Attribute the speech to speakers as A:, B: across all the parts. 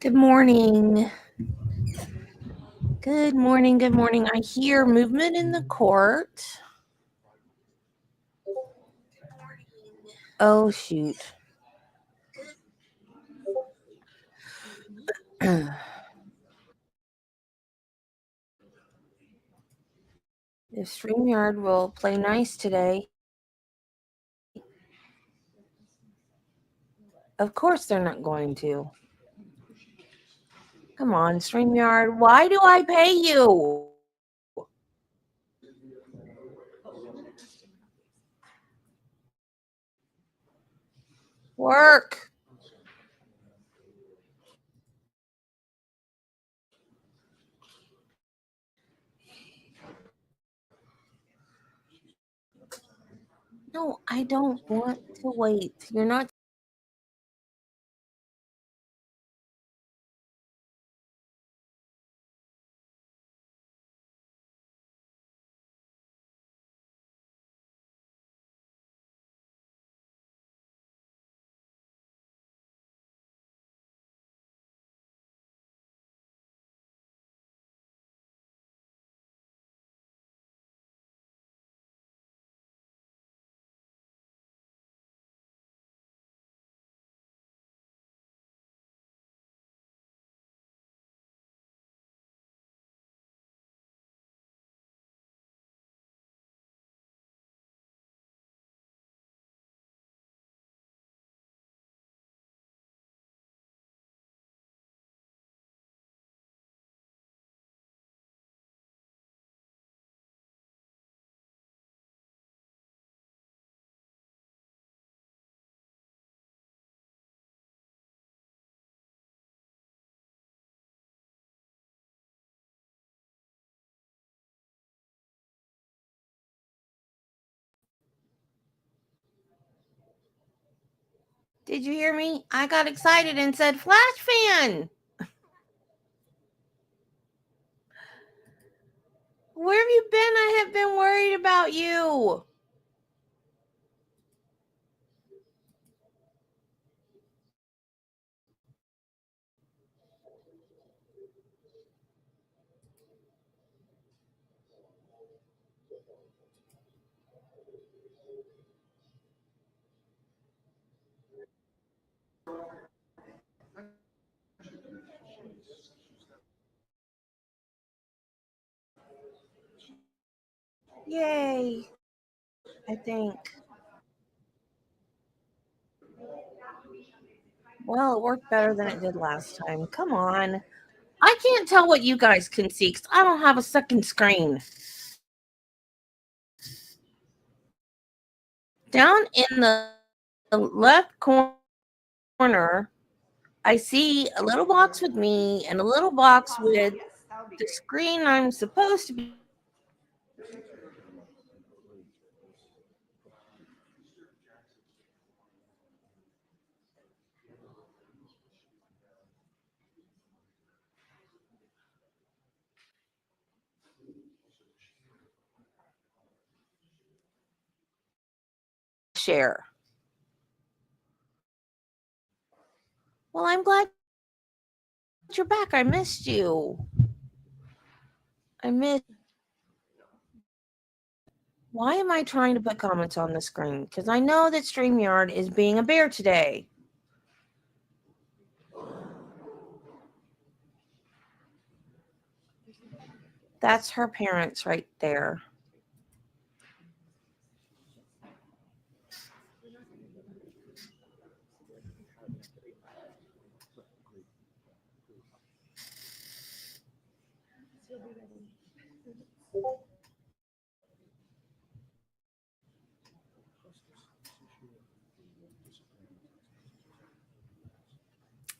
A: Good morning. Good morning. Good morning. I hear movement in the court. Oh, shoot. If StreamYard will play nice today. Of course they're not going to. Come on, StreamYard. Why do I pay you? Work. No, I don't want to wait. You're not. Did you hear me? I got excited and said Flash fan. Where have you been? I have been worried about you. Yay. I think. Well, it worked better than it did last time. Come on. I can't tell what you guys can see because I don't have a second screen. Down in the left corner, I see a little box with me and a little box with the screen I'm supposed to be share. Well, I'm glad you're back. I missed you. I missed. Why am I trying to put comments on the screen? Because I know that StreamYard is being a bear today. That's her parents right there.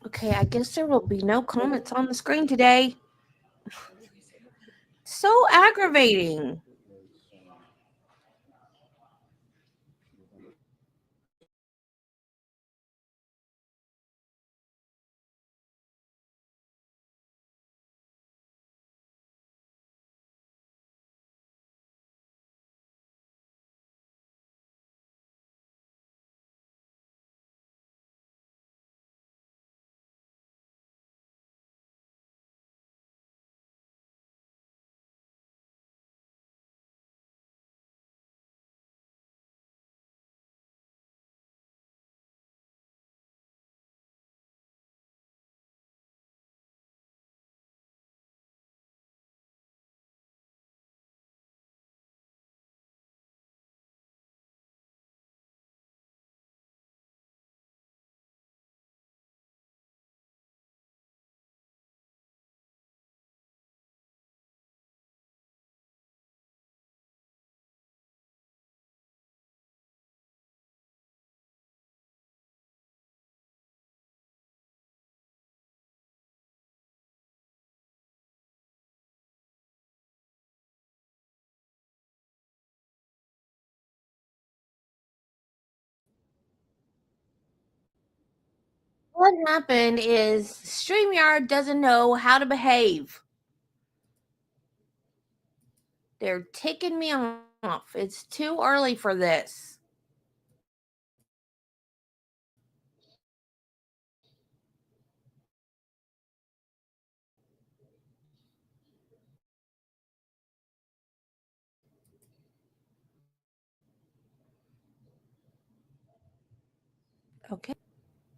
A: Okay, I guess there will be no comments on the screen today. So aggravating. What happened is StreamYard doesn't know how to behave. They're ticking me off. It's too early for this. Okay.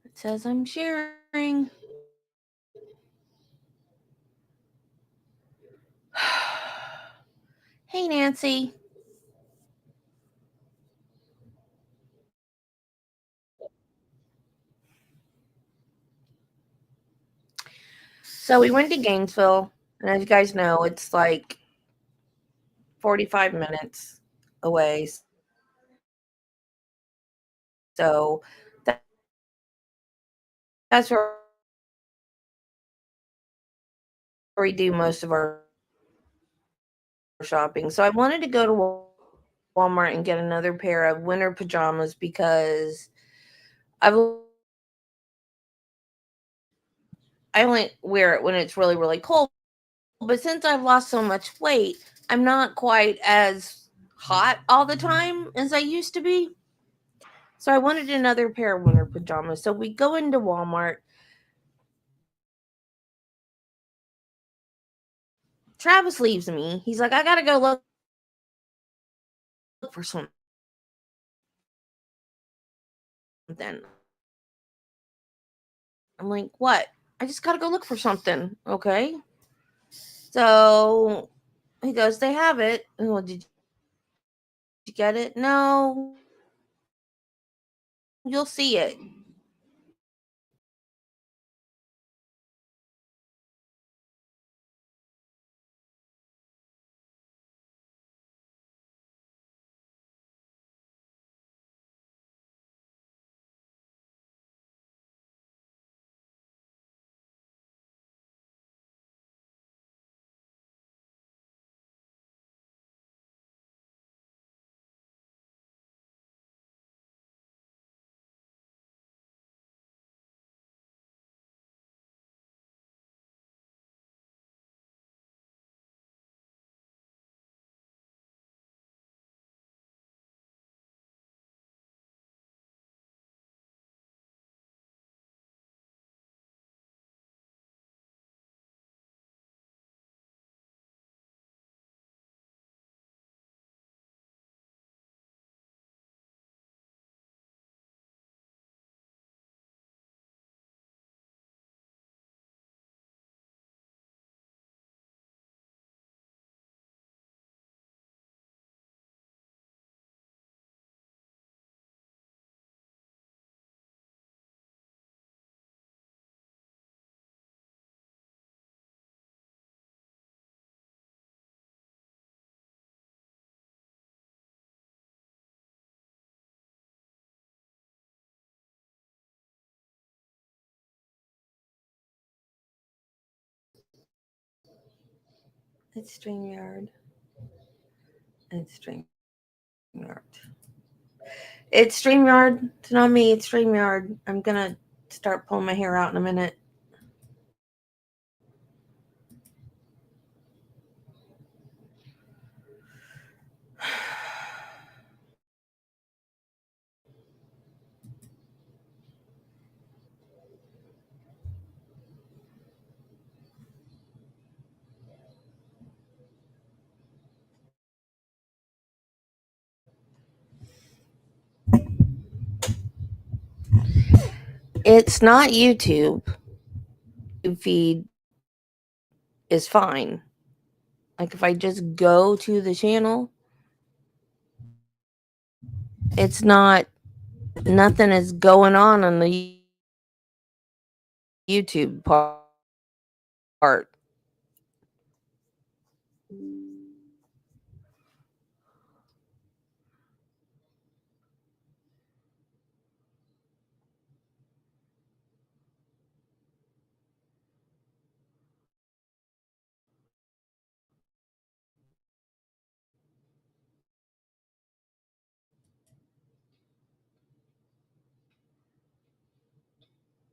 A: It says I'm sharing. Hey, Nancy. So we went to Gainesville, and as you guys know, it's like 45 minutes away. So that, that's where we do most of our shopping. So I wanted to go to Walmart and get another pair of winter pajamas because I've I only wear it when it's really, really cold. But since I've lost so much weight, I'm not quite as hot all the time as I used to be. So I wanted another pair of winter pajamas. So we go into Walmart. Travis leaves me. He's like, I gotta go look for something. I'm like, what? I just gotta go look for something. Okay. So he goes, they have it. Oh, did you get it? No. You'll see it. It's StreamYard. It's StreamYard. It's StreamYard. It's not me. It's StreamYard. I'm gonna start pulling my hair out in a minute. It's not YouTube. Feed is fine. Like if I just go to the channel, it's not nothing is going on the YouTube part.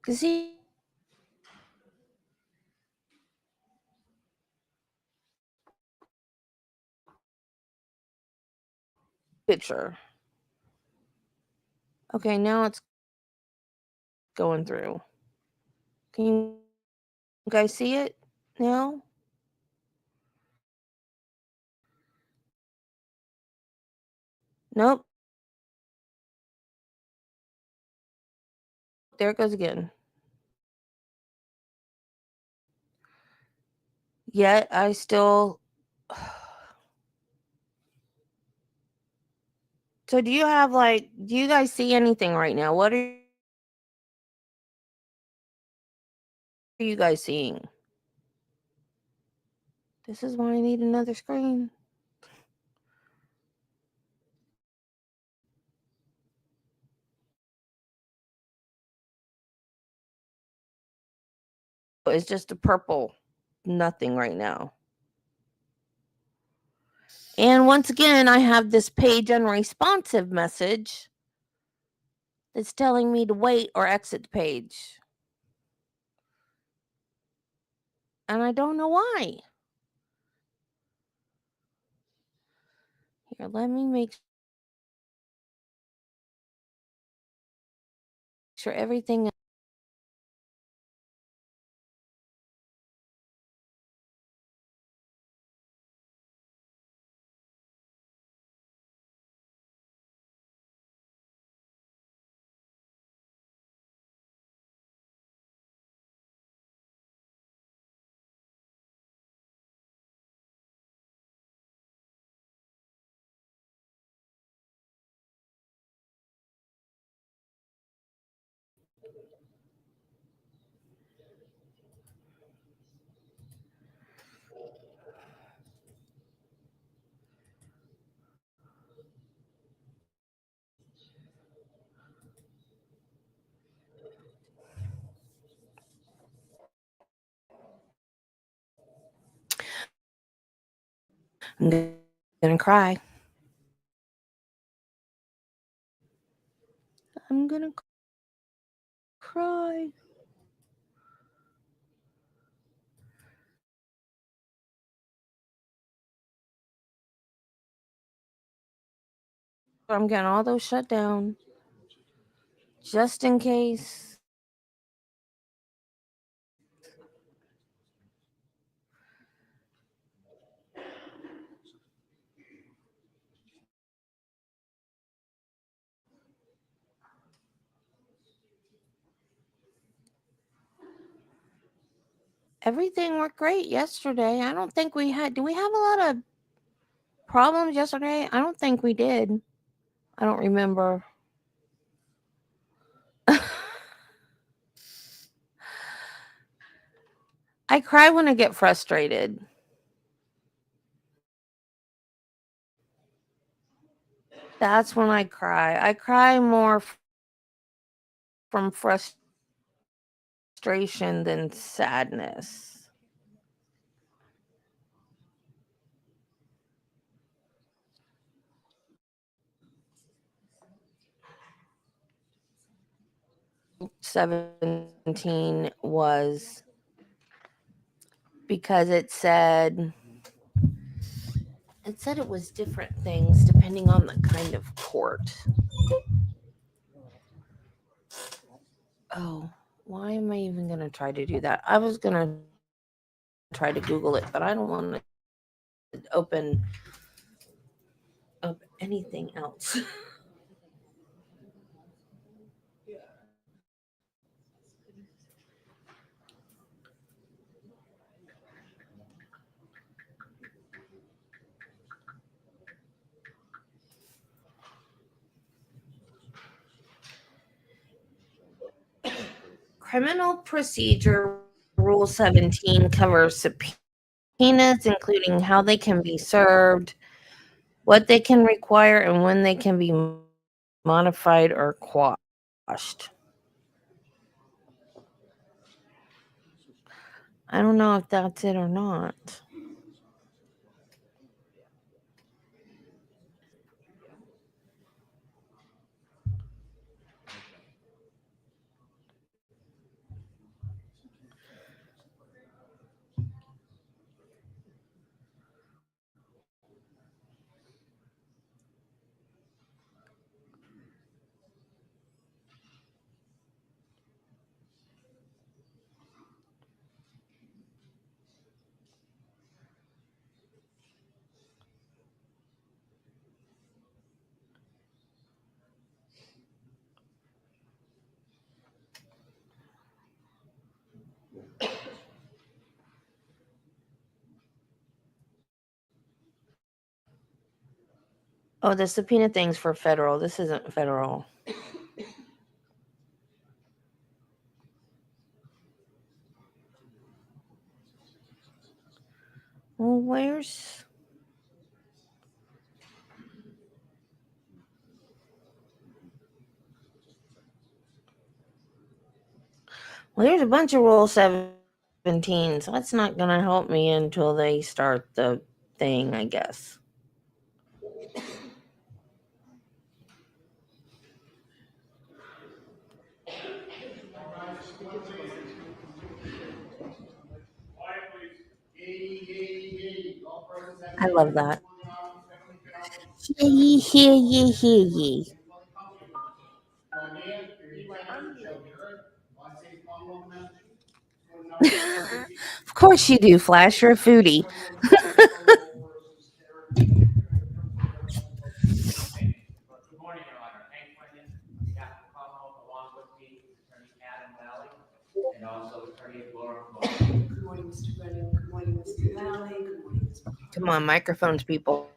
A: Cause he picture. Okay, now it's going through. Can you guys see it now? Nope. There it goes again. Yet I still. So do you have do you guys see anything right now? What are you guys seeing? This is why I need another screen. It's just a purple nothing right now. And once again, I have this page unresponsive message that's telling me to wait or exit the page. And I don't know why. Here, let me make sure everything. I'm gonna cry. I'm gonna cry. I'm getting all those shut down just in case. Everything worked great yesterday. I don't think we had. Do we have a lot of problems yesterday? I don't think we did. I don't remember. I cry when I get frustrated. That's when I cry. I cry more from frustration than sadness. $17 was because it said it was different things depending on the kind of court. Oh, why am I even going to try to do that? I was going to try to Google it, but I don't want to open up anything else. Criminal Procedure Rule 17 covers subpoenas, including how they can be served, what they can require, and when they can be modified or quashed. I don't know if that's it or not. Oh, the subpoena thing's for federal. This isn't federal. Well, where's... Well, there's a bunch of Rule 17, so that's not going to help me until they start the thing, I guess. I love that. Hear ye, hear ye, hear ye. Of course you do, Flash. You're a foodie.
B: Good morning, Your Honor. Hank Brennan, on behalf of Commonwealth, along with me is Attorney Adam Valley and also Attorney Laura Moore.
C: Good morning, Mr. Brennan. Good morning, Mr. Valley. Good morning, Mr.
A: Come on, microphones, people.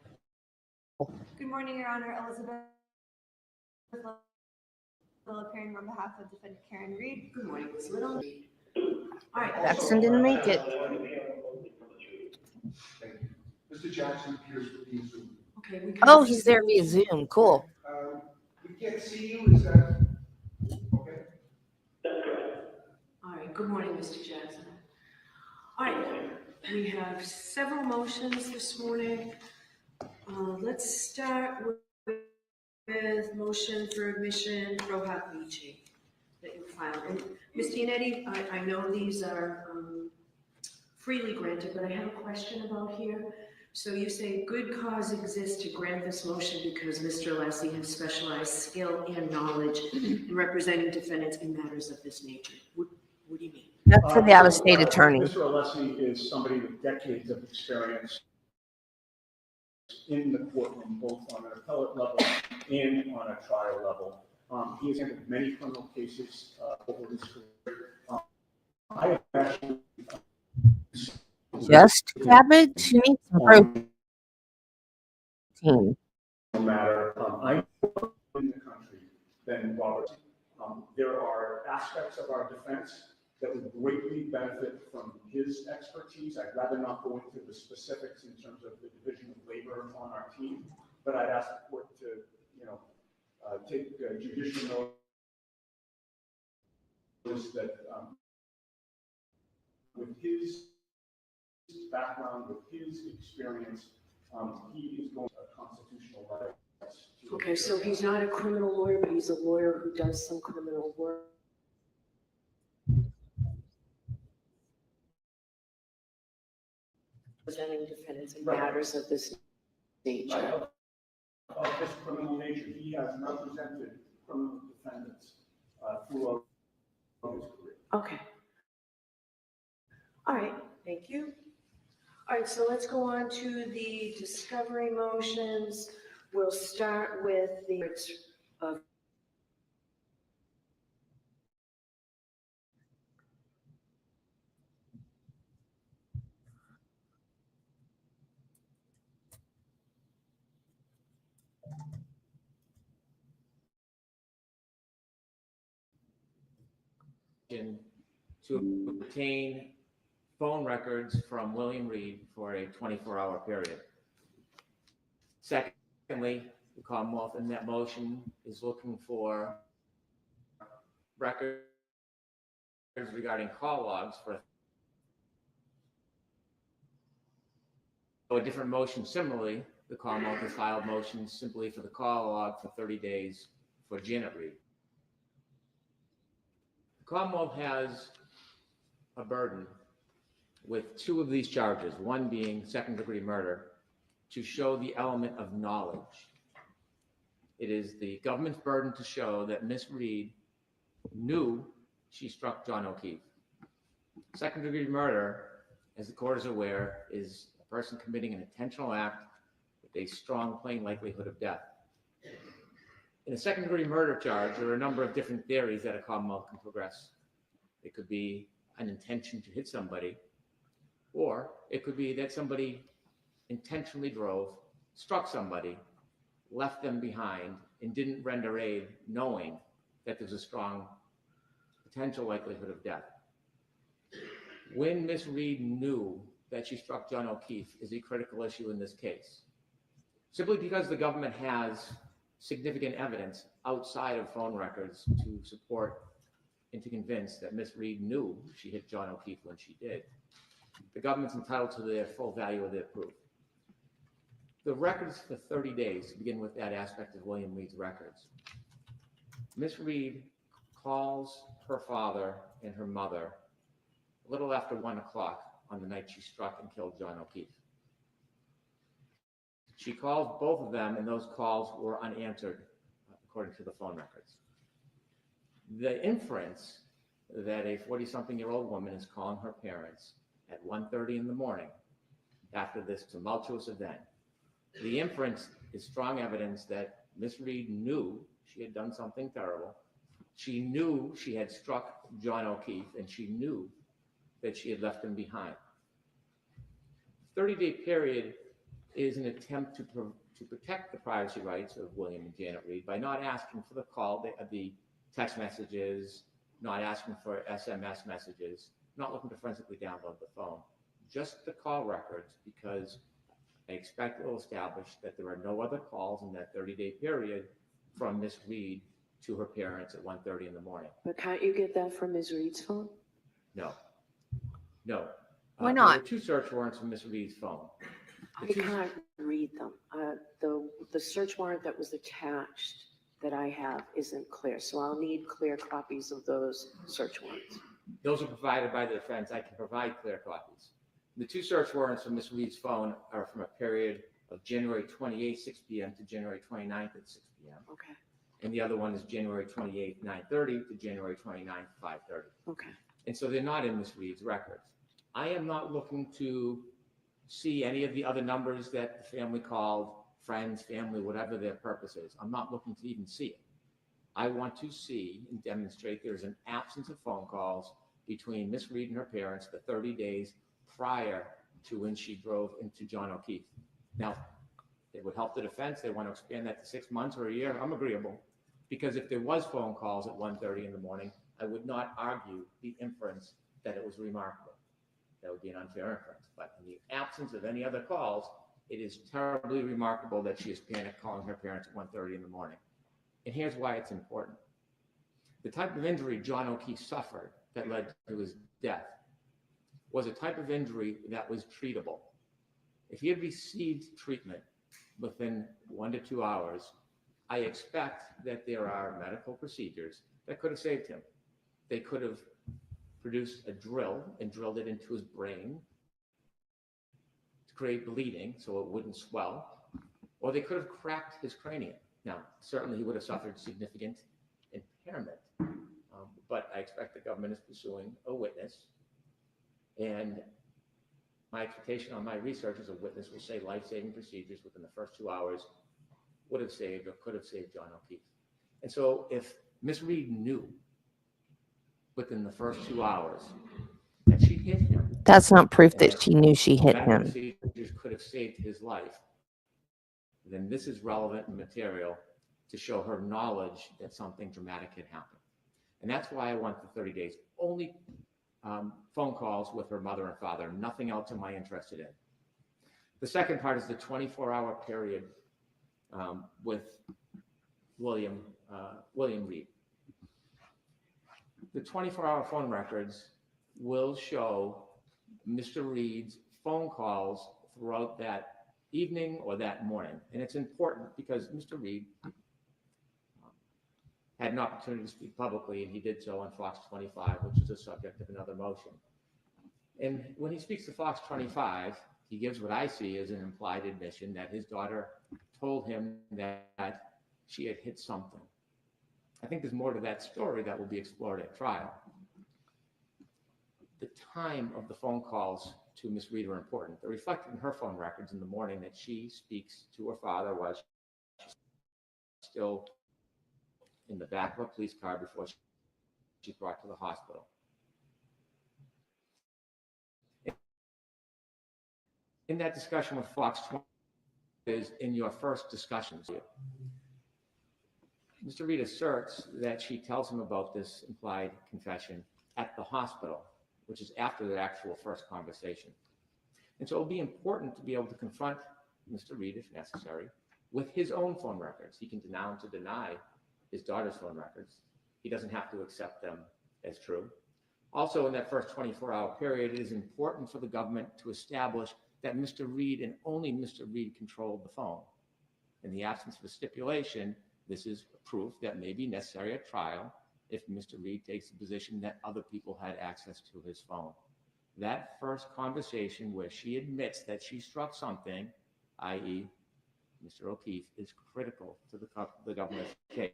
C: Good morning, Your Honor. Elizabeth Little appearing on behalf of defendant Karen Reed. Good morning, Ms. Little. All right.
A: Jackson didn't make it.
D: Mr. Jackson appears to be Zoom.
C: Okay.
A: Oh, he's there via Zoom. Cool.
D: We can't see you, is that okay?
C: All right. Good morning, Mr. Jackson. All right. We have several motions this morning. Let's start with motion for admission, Rohat Vici, that you filed. And Ms. Giannetti, I know these are freely granted, but I have a question about here. So you say good cause exists to grant this motion because Mr. Lassie has specialized skill and knowledge in representing defendants in matters of this nature. What do you mean?
A: That's for the out-of-state attorney.
D: Mr. Alessi is somebody with decades of experience in the courtroom, both on an appellate level and on a trial level. He has handled many criminal cases over his career. I have actually
A: Just cabbage? You need some protein.
D: no matter I'm in the country than Robert. There are aspects of our defense that would greatly benefit from his expertise. I'd rather not go into the specifics in terms of the division of labor on our team, but I'd ask the court to, take judicial notice that with his background, with his experience, he is going to constitutional rights.
C: Okay, so he's not a criminal lawyer, but he's a lawyer who does some criminal work. Representing defendants in matters of this nature.
D: Of this criminal nature, he has represented criminal defendants throughout his career.
C: Okay. All right, thank you. All right, so let's go on to the discovery motions. We'll start with the
B: to obtain phone records from William Reed for a 24-hour period. Secondly, the Commonwealth in that motion is looking for records regarding call logs for a different motion. Similarly, the Commonwealth has filed motions simply for the call log for 30 days for Janet Reed. The Commonwealth has a burden with two of these charges, one being second-degree murder, to show the element of knowledge. It is the government's burden to show that Miss Reed knew she struck John O'Keefe. Second-degree murder, as the court is aware, is a person committing an intentional act with a strong, plain likelihood of death. In a second-degree murder charge, there are a number of different theories that a Commonwealth can progress. It could be an intention to hit somebody, or it could be that somebody intentionally struck somebody left them behind and didn't render aid knowing that there's a strong potential likelihood of death. When Miss Reed knew that she struck John O'Keefe is a critical issue in this case. Simply because the government has significant evidence outside of phone records to support and to convince that Miss Reed knew she hit John O'Keefe when she did, the government's entitled to their full value of their proof. The records for 30 days, to begin with that aspect of William Reed's records. Miss Reed calls her father and her mother a little after 1 o'clock on the night she struck and killed John O'Keefe. She calls both of them, and those calls were unanswered, according to the phone records. The inference that a 40-something-year-old woman is calling her parents at 1:30 in the morning after this tumultuous event, the inference is strong evidence that Miss Reed knew she had done something terrible. She knew she had struck John O'Keefe, and she knew that she had left him behind. The 30-day period is an attempt to protect the privacy rights of William and Janet Reed by not asking for the call, the text messages, not asking for SMS messages, not looking to forensically download the phone, just the call records, because I expect it will establish that there are no other calls in that 30-day period from Miss Reed to her parents at 1:30 in the morning.
E: But can't you get that from Ms. Reed's phone?
B: No.
A: Why
B: There
A: not?
B: were 2 search warrants from Miss Reed's phone.
E: I can't read them. The search warrant that was attached that I have isn't clear, so I'll need clear copies of those search warrants.
B: Those are provided by the defense. I can provide clear copies. The 2 search warrants from Miss Reed's phone are from a period of January 28th, 6 p.m. to January 29th at 6 p.m.
E: Okay,
B: And the other one is January 28th, 9:30 to January 29th, 5:30.
E: okay.
B: And so they're not in Miss Reed's records. I am not looking to see any of the other numbers that the family called, friends, family, whatever their purpose is. I'm not looking to even see it. I want to see and demonstrate there's an absence of phone calls between Miss Reed and her parents the 30 days prior to when she drove into John O'Keefe. Now, it would help the defense. They want to expand that to 6 months or a year. I'm agreeable. Because if there was phone calls at 1:30 in the morning, I would not argue the inference that it was remarkable. That would be an unfair inference. But in the absence of any other calls, it is terribly remarkable that she is panicked calling her parents at 1:30 in the morning. And here's why it's important. The type of injury John O'Keefe suffered that led to his death was a type of injury that was treatable. If he had received treatment within 1 to 2 hours, I expect that there are medical procedures that could have saved him. They could have produced a drill and drilled it into his brain to create bleeding so it wouldn't swell, or they could have cracked his cranium. Now, certainly he would have suffered significant impairment, but I expect the government is pursuing a witness, and my expectation on my research is a witness will say life-saving procedures within the first 2 hours would have saved or could have saved John O'Keefe. And so if Miss Reed knew within the first 2 hours that she hit him,
A: That's not proof that she knew she hit
B: medical
A: him.
B: procedures could have saved his life, then this is relevant material to show her knowledge that something dramatic had happened. And that's why I want the 30 days. Only phone calls with her mother and father, nothing else am I interested in. The second part is the 24-hour period with William Reed. The 24-hour phone records will show Mr. Reed's phone calls throughout that evening or that morning. And it's important because Mr. Reed had an opportunity to speak publicly, and he did so on Fox 25, which is the subject of another motion. And when he speaks to Fox 25, he gives what I see as an implied admission that his daughter told him that she had hit something. I think there's more to that story that will be explored at trial. The time of the phone calls to Miss Reed are important. They're reflected in her phone records in the morning that she speaks to her father while she's still in the back of a police car before she's brought to the hospital. In that discussion with Fox is in your first discussions. Mr. Reed asserts that she tells him about this implied confession at the hospital, which is after the actual first conversation. And so it'll be important to be able to confront Mr. Reed, if necessary, with his own phone records. He can deny his daughter's phone records. He doesn't have to accept them as true. Also, in that first 24-hour period, it is important for the government to establish that Mr. Reed and only Mr. Reed controlled the phone. In the absence of a stipulation, this is proof that may be necessary at trial if Mr. Reed takes the position that other people had access to his phone. That first conversation where she admits that she struck something, i.e. Mr. O'Keefe, is critical to the government's case.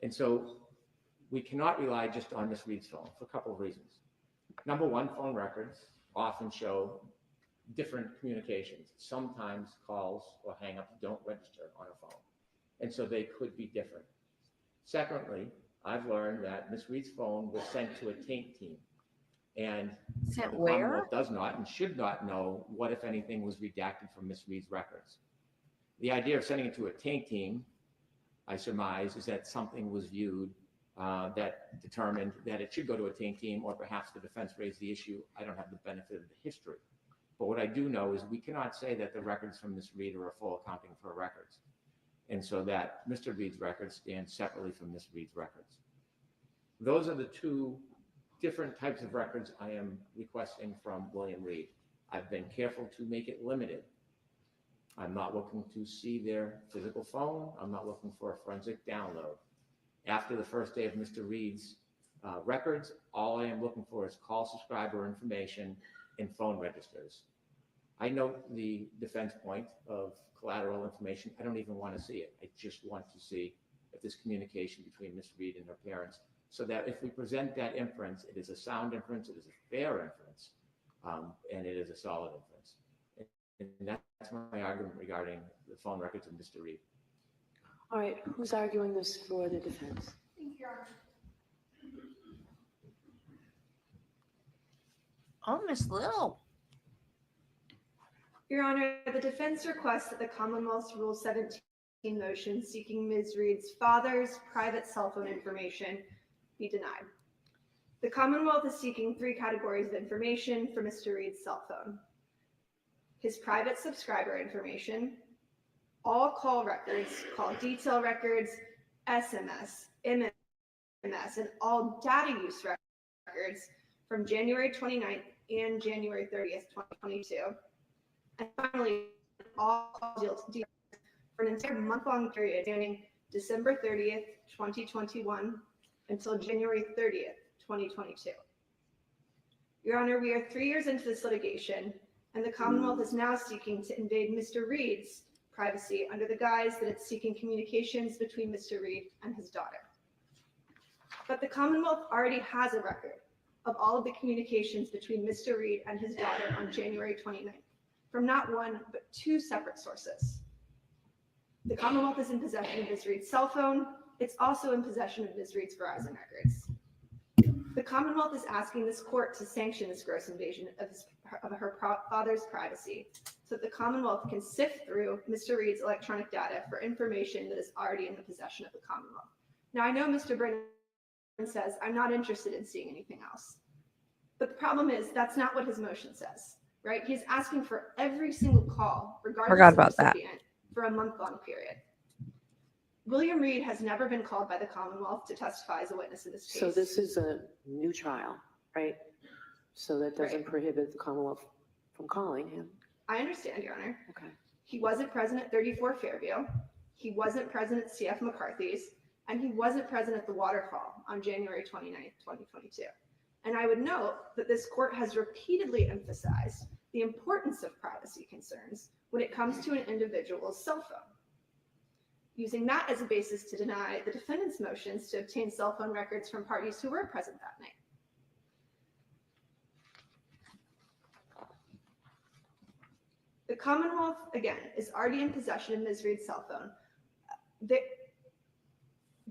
B: And so we cannot rely just on Ms. Reed's phone for a couple of reasons. Number one, phone records often show different communications. Sometimes calls or hang-ups don't register on a phone, and so they could be different. Secondly, I've learned that Ms. Reed's phone was sent to a taint team, and
A: Sent
B: the
A: where?
B: Commonwealth does not and should not know what, if anything, was redacted from Ms. Reed's records. The idea of sending it to a taint team, I surmise, is that something was viewed that determined that it should go to a taint team, or perhaps the defense raised the issue. I don't have the benefit of the history. But what I do know is we cannot say that the records from Ms. Reed are a full accounting for records, and so that Mr. Reed's records stand separately from Ms. Reed's records. Those are the two different types of records I am requesting from William Reed. I've been careful to make it limited. I'm not looking to see their physical phone. I'm not looking for a forensic download. After the first day of Mr. Reed's records, all I am looking for is call subscriber information and phone registers. I note the defense point of collateral information. I don't even want to see it. I just want to see if there's communication between Ms. Reed and her parents, so that if we present that inference, it is a sound inference, it is a fair inference, and it is a solid inference. And that's my argument regarding the phone records of Mr. Reed.
E: All right, who's arguing this for the defense?
A: Oh, Miss Little.
F: Your Honor, the defense requests that the Commonwealth's Rule 17 motion seeking Ms. Reed's father's private cell phone information be denied. The Commonwealth is seeking 3 categories of information for Mr. Reed's cell phone: his private subscriber information, all call records, call detail records, SMS, MMS, and all data use records from January 29th and January 30th, 2022. And finally, all call deals for an entire month-long period spanning December 30th, 2021 until January 30th, 2022. Your Honor, we are 3 years into this litigation, and the Commonwealth is now seeking to invade Mr. Reed's privacy under the guise that it's seeking communications between Mr. Reed and his daughter. But the Commonwealth already has a record of all of the communications between Mr. Reed and his daughter on January 29th, from not one, but 2 separate sources. The Commonwealth is in possession of Ms. Reed's cell phone. It's also in possession of Ms. Reed's Verizon records. The Commonwealth is asking this court to sanction this gross invasion of her father's privacy so that the Commonwealth can sift through Mr. Reed's electronic data for information that is already in the possession of the Commonwealth. Now, I know Mr. Brennan says, I'm not interested in seeing anything else. But the problem is that's not what his motion says, right? He's asking for every single call, regardless of the recipient, for a month-long period. William Reed has never been called by the Commonwealth to testify as a witness in this case.
E: So this is a new trial, right? So that doesn't prohibit the Commonwealth from calling him.
F: I understand, Your Honor.
E: Okay.
F: He wasn't present at 34 Fairview. He wasn't present at CF McCarthy's, and he wasn't present at the waterfall on January 29th, 2022. And I would note that this court has repeatedly emphasized the importance of privacy concerns when it comes to an individual's cell phone, using that as a basis to deny the defendant's motions to obtain cell phone records from parties who were present that night. The Commonwealth, again, is already in possession of Ms. Reed's cell phone.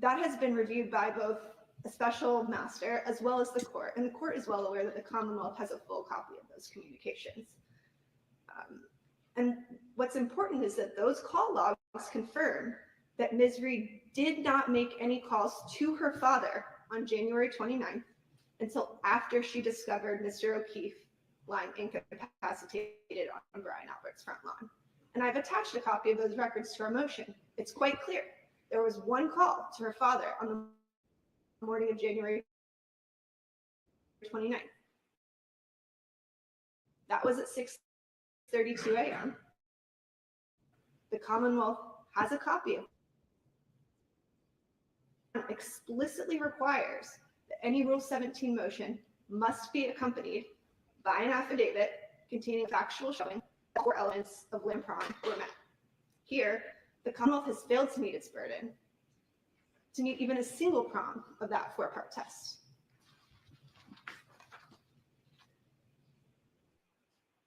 F: That has been reviewed by both a special master as well as the court, and the court is well aware that the Commonwealth has a full copy of those communications. And what's important is that those call logs confirm that Ms. Reed did not make any calls to her father on January 29th until after she discovered Mr. O'Keefe lying incapacitated on Brian Albert's front lawn. And I've attached a copy of those records to our motion. It's quite clear. There was one call to her father on the morning of January 29th. That was at 6:32 a.m. The Commonwealth has a copy of it. Explicitly requires that any Rule 17 motion must be accompanied by an affidavit containing factual showing that 4 elements of Lampron were met. Here, the Commonwealth has failed to meet its burden to meet even a single prong of that 4-part test.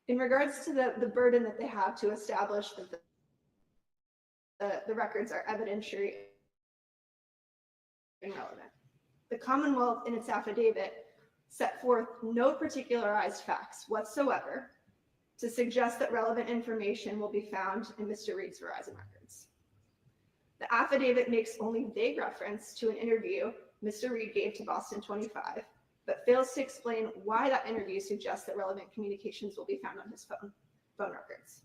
F: In regards to the burden that they have to establish that the records are evidentiary and relevant, the Commonwealth in its affidavit set forth no particularized facts whatsoever to suggest that relevant information will be found in Mr. Reed's Verizon records. The affidavit makes only vague reference to an interview Mr. Reed gave to Boston 25, but fails to explain why that interview suggests that relevant communications will be found on his phone records.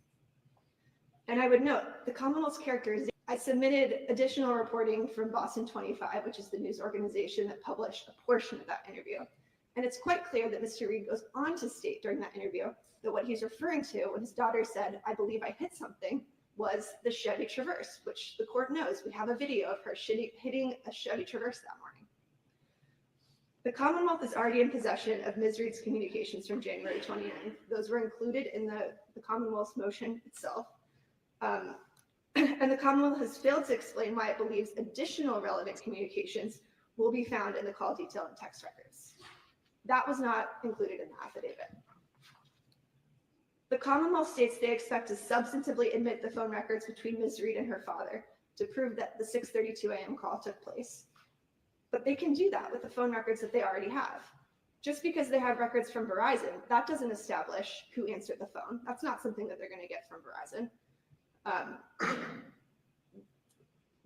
F: And I would note, the Commonwealth's characterization, I submitted additional reporting from Boston 25, which is the news organization that published a portion of that interview. And it's quite clear that Mr. Reed goes on to state during that interview that what he's referring to when his daughter said, "I believe I hit something," was the Chevy Traverse, which the court knows. We have a video of her hitting a Chevy Traverse that morning. The Commonwealth is already in possession of Ms. Reed's communications from January 29th. Those were included in the Commonwealth's motion itself. And the Commonwealth has failed to explain why it believes additional relevant communications will be found in the call detail and text records. That was not included in the affidavit. The Commonwealth states they expect to substantively admit the phone records between Ms. Reed and her father to prove that the 6:32 a.m. call took place. But they can do that with the phone records that they already have. Just because they have records from Verizon, that doesn't establish who answered the phone. That's not something that they're going to get from Verizon.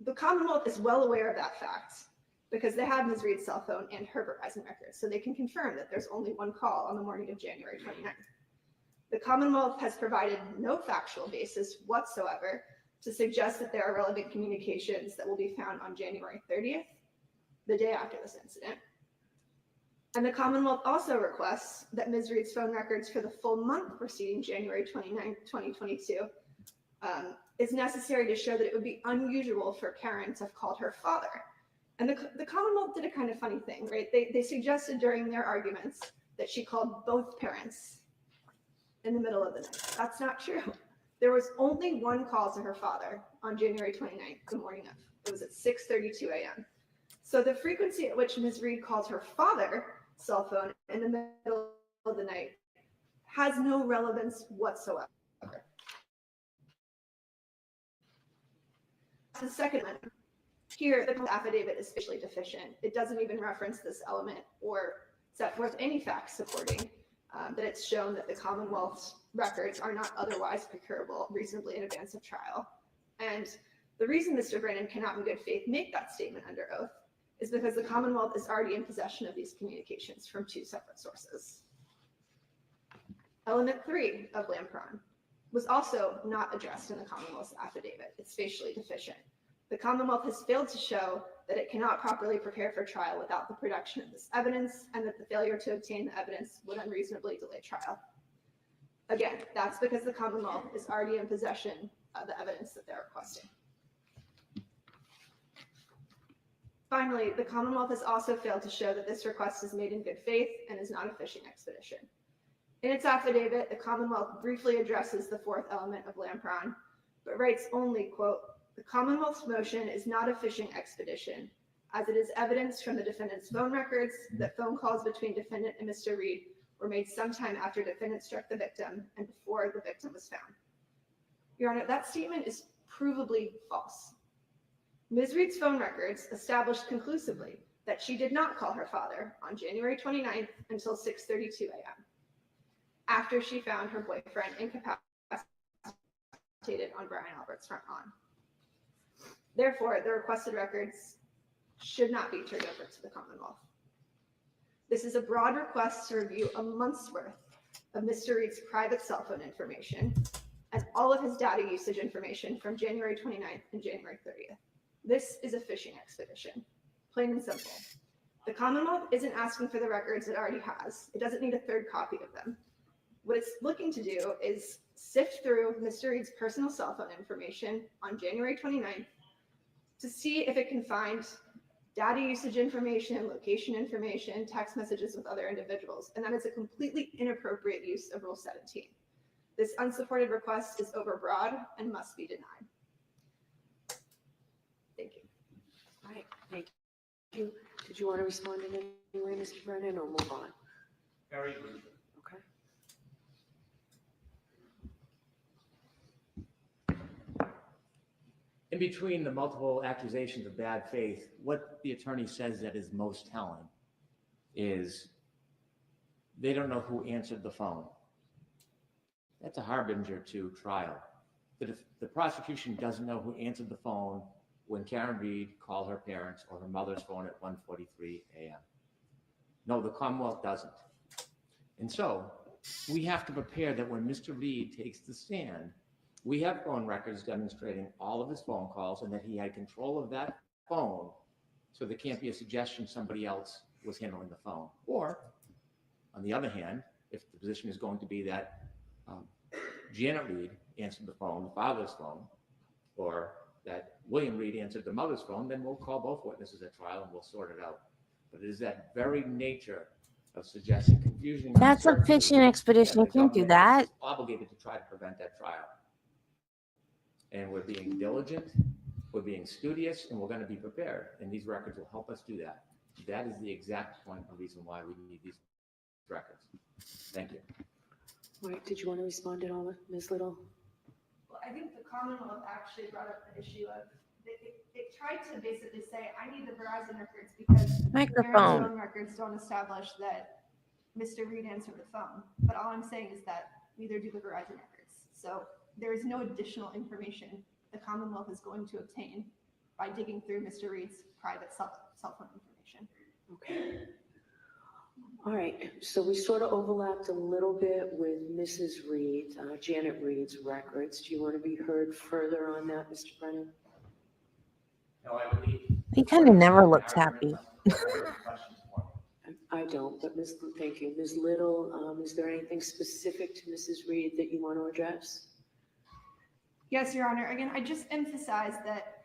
F: The Commonwealth is well aware of that fact because they have Ms. Reed's cell phone and her Verizon records, so they can confirm that there's only one call on the morning of January 29th. The Commonwealth has provided no factual basis whatsoever to suggest that there are relevant communications that will be found on January 30th, the day after this incident. And the Commonwealth also requests that Ms. Reed's phone records for the full month preceding January 29th, 2022 is necessary to show that it would be unusual for Karen to have called her father. And the Commonwealth did a kind of funny thing, right? They suggested during their arguments that she called both parents in the middle of the night. That's not true. There was only one call to her father on January 29th, the morning of. It was at 6:32 a.m. So the frequency at which Ms. Reed calls her father's cell phone in the middle of the night has no relevance whatsoever. The second one, here the affidavit is facially deficient. It doesn't even reference this element or set forth any facts supporting that it's shown that the Commonwealth's records are not otherwise procurable reasonably in advance of trial. And the reason Mr. Brennan cannot in good faith make that statement under oath is because the Commonwealth is already in possession of these communications from 2 separate sources. Element 3 of Lampron was also not addressed in the Commonwealth's affidavit. It's facially deficient. The Commonwealth has failed to show that it cannot properly prepare for trial without the production of this evidence, and that the failure to obtain the evidence would unreasonably delay trial. Again, that's because the Commonwealth is already in possession of the evidence that they're requesting. Finally, the Commonwealth has also failed to show that this request is made in good faith and is not a fishing expedition. In its affidavit, the Commonwealth briefly addresses the 4th element of Lampron, but writes only, quote, "The Commonwealth's motion is not a fishing expedition, as it is evidence from the defendant's phone records that phone calls between defendant and Mr. Reed were made sometime after defendant struck the victim and before the victim was found." Your Honor, that statement is provably false. Ms. Reed's phone records established conclusively that she did not call her father on January 29th until 6:32 a.m. after she found her boyfriend incapacitated on Brian Albert's front lawn. Therefore, the requested records should not be turned over to the Commonwealth. This is a broad request to review a month's worth of Mr. Reed's private cell phone information and all of his data usage information from January 29th and January 30th. This is a fishing expedition, plain and simple. The Commonwealth isn't asking for the records it already has. It doesn't need a third copy of them. What it's looking to do is sift through Mr. Reed's personal cell phone information on January 29th to see if it can find data usage information, location information, text messages with other individuals, and that is a completely inappropriate use of Rule 17. This unsupported request is overbroad and must be denied. Thank you.
E: All right, thank you. Did you want to respond in any way, Mr. Brennan, or move on?
D: Very briefly.
E: Okay.
B: In between the multiple accusations of bad faith, what the attorney says that is most telling is they don't know who answered the phone. That's a harbinger to trial. That if the prosecution doesn't know who answered the phone when Karen Reed called her parents or her mother's phone at 1:43 a.m. No, the Commonwealth doesn't. And so we have to prepare that when Mr. Reed takes the stand, we have phone records demonstrating all of his phone calls and that he had control of that phone, so there can't be a suggestion somebody else was handling the phone. Or, on the other hand, if the position is going to be that Janet Reed answered the phone, the father's phone, or that William Reed answered the mother's phone, then we'll call both witnesses at trial and we'll sort it out. But it is that very nature of suggesting confusion. and
A: That's a
B: uncertainty
A: fishing expedition.
B: that
A: You
B: the
A: can't do
B: government
A: that.
B: is obligated to try to prevent that trial. And we're being diligent, we're being studious, and we're going to be prepared. And these records will help us do that. That is the exact point and reason why we need these records. Thank you.
E: All right, did you want to respond at all, Ms. Little?
F: Well, I think the Commonwealth actually brought up the issue of, it tried to basically say, I need the Verizon records because Karen's
A: Microphone.
F: phone records don't establish that Mr. Reed answered the phone. But all I'm saying is that neither do the Verizon records. So there is no additional information the Commonwealth is going to obtain by digging through Mr. Reed's private cell phone information.
E: Okay. All right, so we sort of overlapped a little bit with Mrs. Reed, Janet Reed's records. Do you want to be heard further on that, Mr. Brennan?
B: No, I believe.
A: He kind of never looks happy.
E: I don't, but thank you. Ms. Little, is there anything specific to Mrs. Reed that you want to address?
F: Yes, Your Honor. Again, I just emphasize that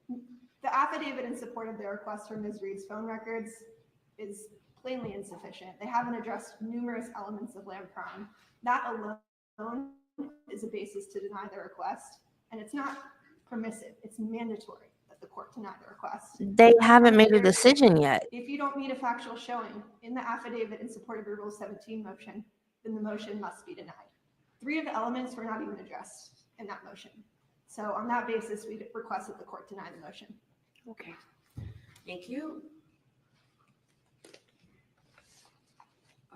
F: the affidavit in support of the request for Ms. Reed's phone records is plainly insufficient. They haven't addressed numerous elements of land crime. That alone is a basis to deny the request, and it's not permissive. It's mandatory that the court deny the request.
A: They haven't made a decision yet.
F: If you don't meet a factual showing in the affidavit in support of your Rule 17 motion, then the motion must be denied. 3 of the elements were not even addressed in that motion. So on that basis, we request that the court deny the motion.
E: Okay, thank you.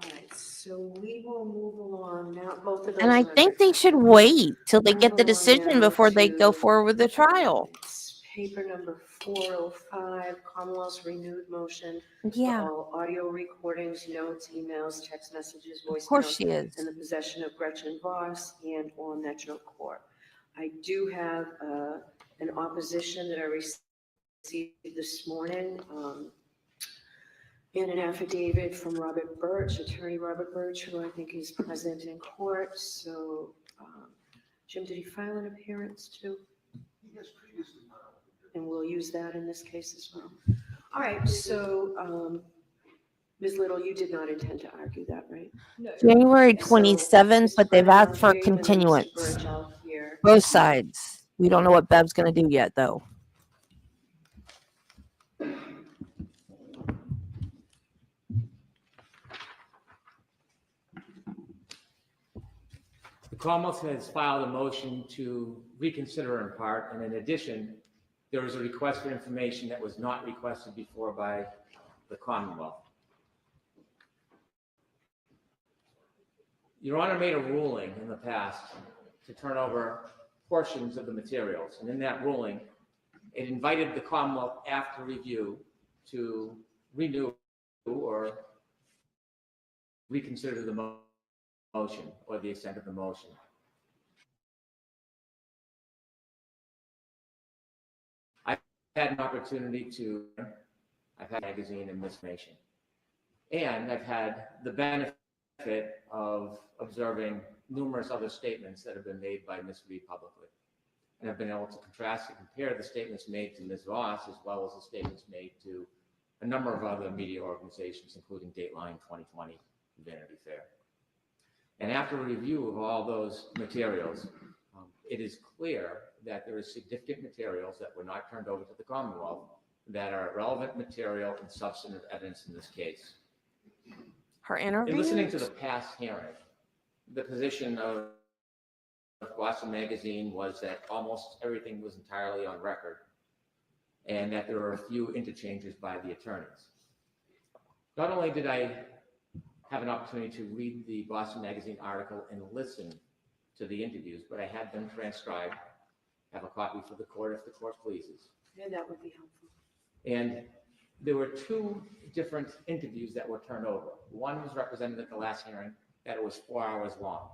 E: All right, so we will move along now, both of those.
A: And I
E: are-
A: think they should wait till they get the
E: Move along
A: decision
E: now
A: before they go
E: to-
A: forward with the trial.
E: It's paper number 405, Commonwealth's renewed motion. For
A: Yeah,
E: all audio recordings, notes, emails, text messages, voice
A: of course
E: notes,
A: she is.
E: in the possession of Gretchen Voss and or Metro Corp. I do have an opposition that I received this morning, and an affidavit from Robert Birch, attorney Robert Birch, who I think is present in court. So, Jim, did he file an appearance too?
D: Yes, previously.
E: And we'll use that in this case as well. All right, so, Ms. Little, you did not intend to argue that, right?
F: No.
A: January
E: So,
A: 27th,
E: Mr.
A: but they've
E: Brennan,
A: asked for
E: I'll hear you, and then Mr.
A: continuance.
E: Birch, I'll hear.
A: Both sides. We don't know what Bev's going to do yet, though.
B: The Commonwealth has filed a motion to reconsider in part, and in addition, there was a request for information that was not requested before by the Commonwealth. Your Honor made a ruling in the past to turn over portions of the materials. And in that ruling, it invited the Commonwealth after review to renew or reconsider the motion or the extent of the motion. I've had an opportunity to, I've had a magazine and misinformation. And I've had the benefit of observing numerous other statements that have been made by Ms. Reed publicly. And I've been able to contrast and compare the statements made to Ms. Voss as well as the statements made to a number of other media organizations, including Dateline 2020 and Vanity Fair. And after a review of all those materials, it is clear that there is significant materials that were not turned over to the Commonwealth that are relevant material and substantive evidence in this case.
A: Her
B: In
A: interview.
B: listening to the past hearing, the position of Boston Magazine was that almost everything was entirely on record and that there were a few interchanges by the attorneys. Not only did I have an opportunity to read the Boston Magazine article and listen to the interviews, but I had them transcribed, have a copy for the court if the court pleases.
E: Yeah, that would be helpful.
B: And there were two different interviews that were turned over. One was represented at the last hearing, that it was 4 hours long.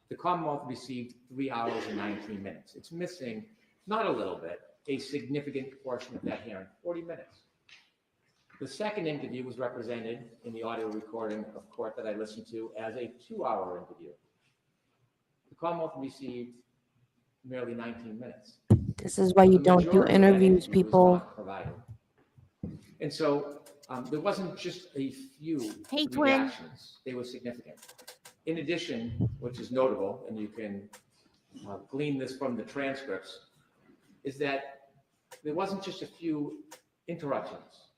B: The Commonwealth received 3 hours and 19 minutes. It's missing, not a little bit, a significant portion of that hearing, 40 minutes. The second interview was represented in the audio recording of court that I listened to as a 2-hour interview. The Commonwealth received merely 19 minutes.
A: This is why you
B: The
A: don't do
B: majority of that
A: interviews,
B: interview was
A: people.
B: not provided. And so there wasn't just a few
A: Hey, twin.
B: reactions, they were significant. In addition, which is notable, and you can glean this from the transcripts, is that there wasn't just a few interruptions.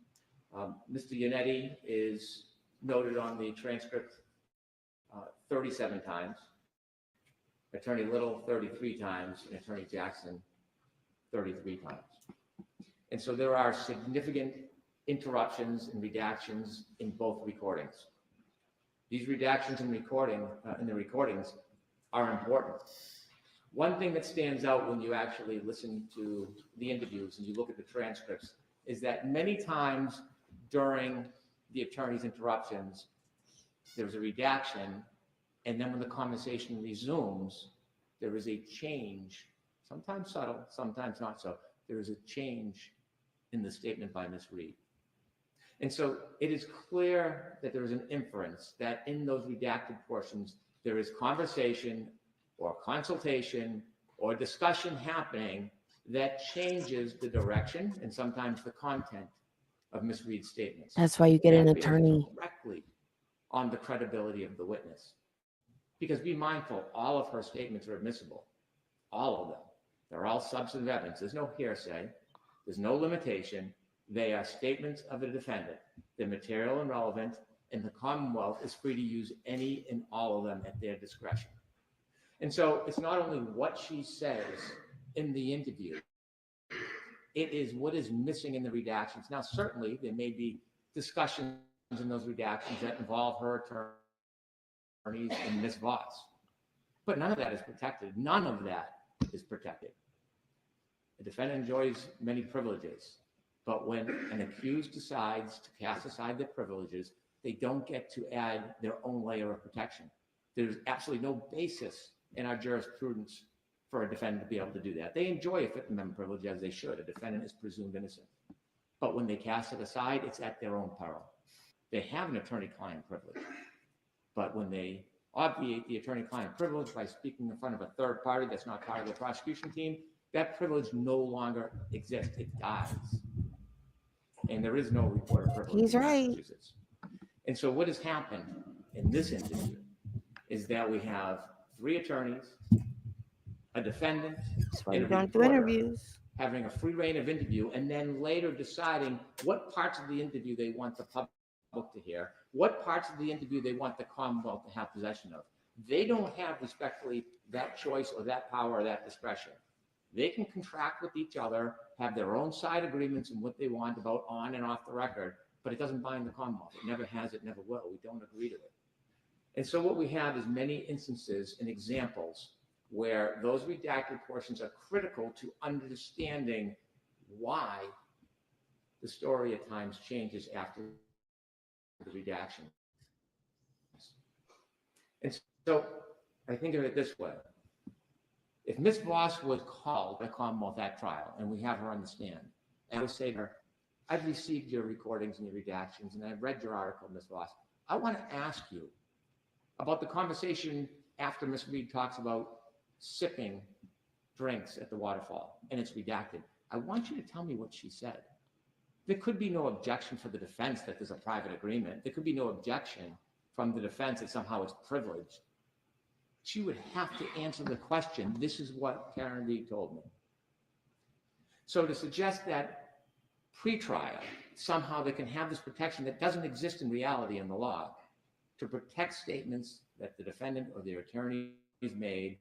B: Mr. Yannetti is noted on the transcript 37 times, Attorney Little 33 times, and Attorney Jackson 33 times. And so there are significant interruptions and redactions in both recordings. These redactions in the recordings are important. One thing that stands out when you actually listen to the interviews and you look at the transcripts is that many times during the attorney's interruptions, there's a redaction, and then when the conversation resumes, there is a change, sometimes subtle, sometimes not so. There is a change in the statement by Ms. Reed. And so it is clear that there is an inference that in those redacted portions, there is conversation or consultation or discussion happening that changes the direction and sometimes the content of Ms. Reed's statements.
A: That's why you get an
B: That bears
A: attorney.
B: directly on the credibility of the witness. Because be mindful, all of her statements are admissible. All of them. They're all substantive evidence. There's no hearsay. There's no limitation. They are statements of the defendant. They're material and relevant, and the Commonwealth is free to use any and all of them at their discretion. And so it's not only what she says in the interview, it is what is missing in the redactions. Now, certainly there may be discussions in those redactions that involve her attorneys and Ms. Voss, but none of that is protected. None of that is protected. The defendant enjoys many privileges, but when an accused decides to cast aside their privileges, they don't get to add their own layer of protection. There's absolutely no basis in our jurisprudence for a defendant to be able to do that. They enjoy a Fifth Amendment privilege as they should. A defendant is presumed innocent. But when they cast it aside, it's at their own peril. They have an attorney-client privilege. But when they obviate the attorney-client privilege by speaking in front of a third party that's not part of the prosecution team, that privilege no longer exists. It dies. And there is no reporter privilege
A: He's
B: in
A: right.
B: Massachusetts. And so what has happened in this interview is that we have 3 attorneys, a defendant,
A: That's why
B: and
A: you
B: a
A: don't do
B: reporter
A: interviews.
B: having a free reign of interview, and then later deciding what parts of the interview they want the public to hear, what parts of the interview they want the Commonwealth to have possession of. They don't have, respectfully, that choice or that power or that discretion. They can contract with each other, have their own side agreements and what they want about on and off the record, but it doesn't bind the Commonwealth. It never has, it never will. We don't agree to it. And so what we have is many instances and examples where those redacted portions are critical to understanding why the story at times changes after the redaction. And so I think of it this way. If Ms. Voss was called by Commonwealth at trial and we have her on the stand, and I would say to her, I've received your recordings and your redactions, and I've read your article, Ms. Voss. I want to ask you about the conversation after Ms. Reed talks about sipping drinks at the waterfall, and it's redacted. I want you to tell me what she said. There could be no objection for the defense that there's a private agreement. There could be no objection from the defense that somehow it's privileged. She would have to answer the question, this is what Karen Reed told me. So to suggest that pretrial, somehow they can have this protection that doesn't exist in reality in the law to protect statements that the defendant or their attorney has made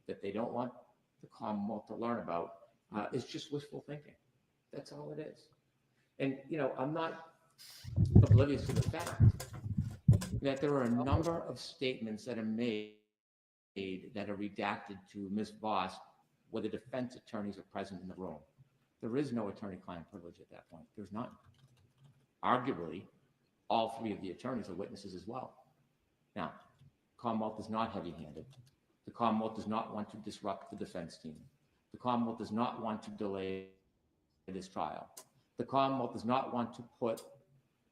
B: that they don't want the Commonwealth to learn about is just wishful thinking. That's all it is. And, I'm not oblivious to the fact that there are a number of statements that are made that are redacted to Ms. Voss where the defense attorneys are present in the room. There is no attorney-client privilege at that point. There's none. Arguably, all three of the attorneys are witnesses as well. Now, Commonwealth is not heavy-handed. The Commonwealth does not want to disrupt the defense team. The Commonwealth does not want to delay this trial. The Commonwealth does not want to put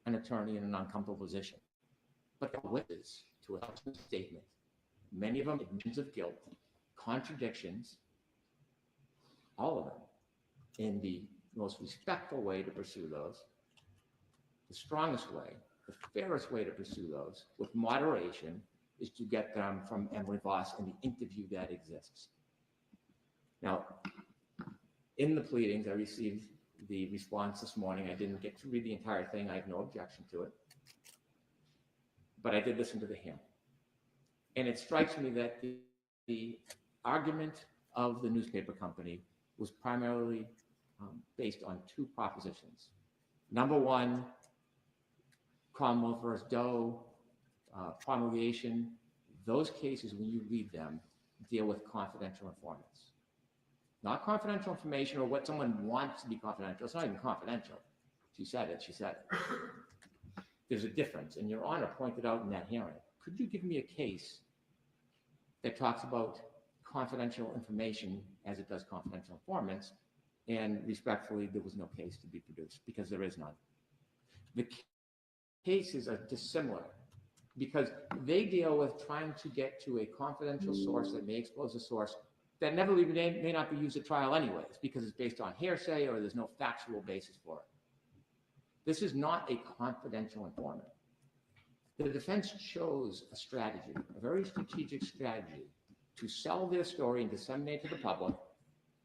B: an attorney in an uncomfortable position. But the witness to a substantive statement, many of them admissions of guilt, contradictions, all of them, in the most respectful way to pursue those, the strongest way, the fairest way to pursue those with moderation is to get them from Emily Voss in the interview that exists. Now, in the pleadings, I received the response this morning. I didn't get to read the entire thing. I have no objection to it. But I did listen to the hearing. And it strikes me that the argument of the newspaper company was primarily based on two propositions. Number one, Commonwealth versus Doe, promulgation, those cases, when you read them, deal with confidential informants. Not confidential information or what someone wants to be confidential. It's not even confidential. She said it. There's a difference. And Your Honor pointed out in that hearing. Could you give me a case that talks about confidential information as it does confidential informants? And respectfully, there was no case to be produced because there is none. The cases are dissimilar because they deal with trying to get to a confidential source that may expose a source that never even may not be used at trial anyways because it's based on hearsay or there's no factual basis for it. This is not a confidential informant. The defense chose a strategy, a very strategic strategy, to sell their story and disseminate to the public,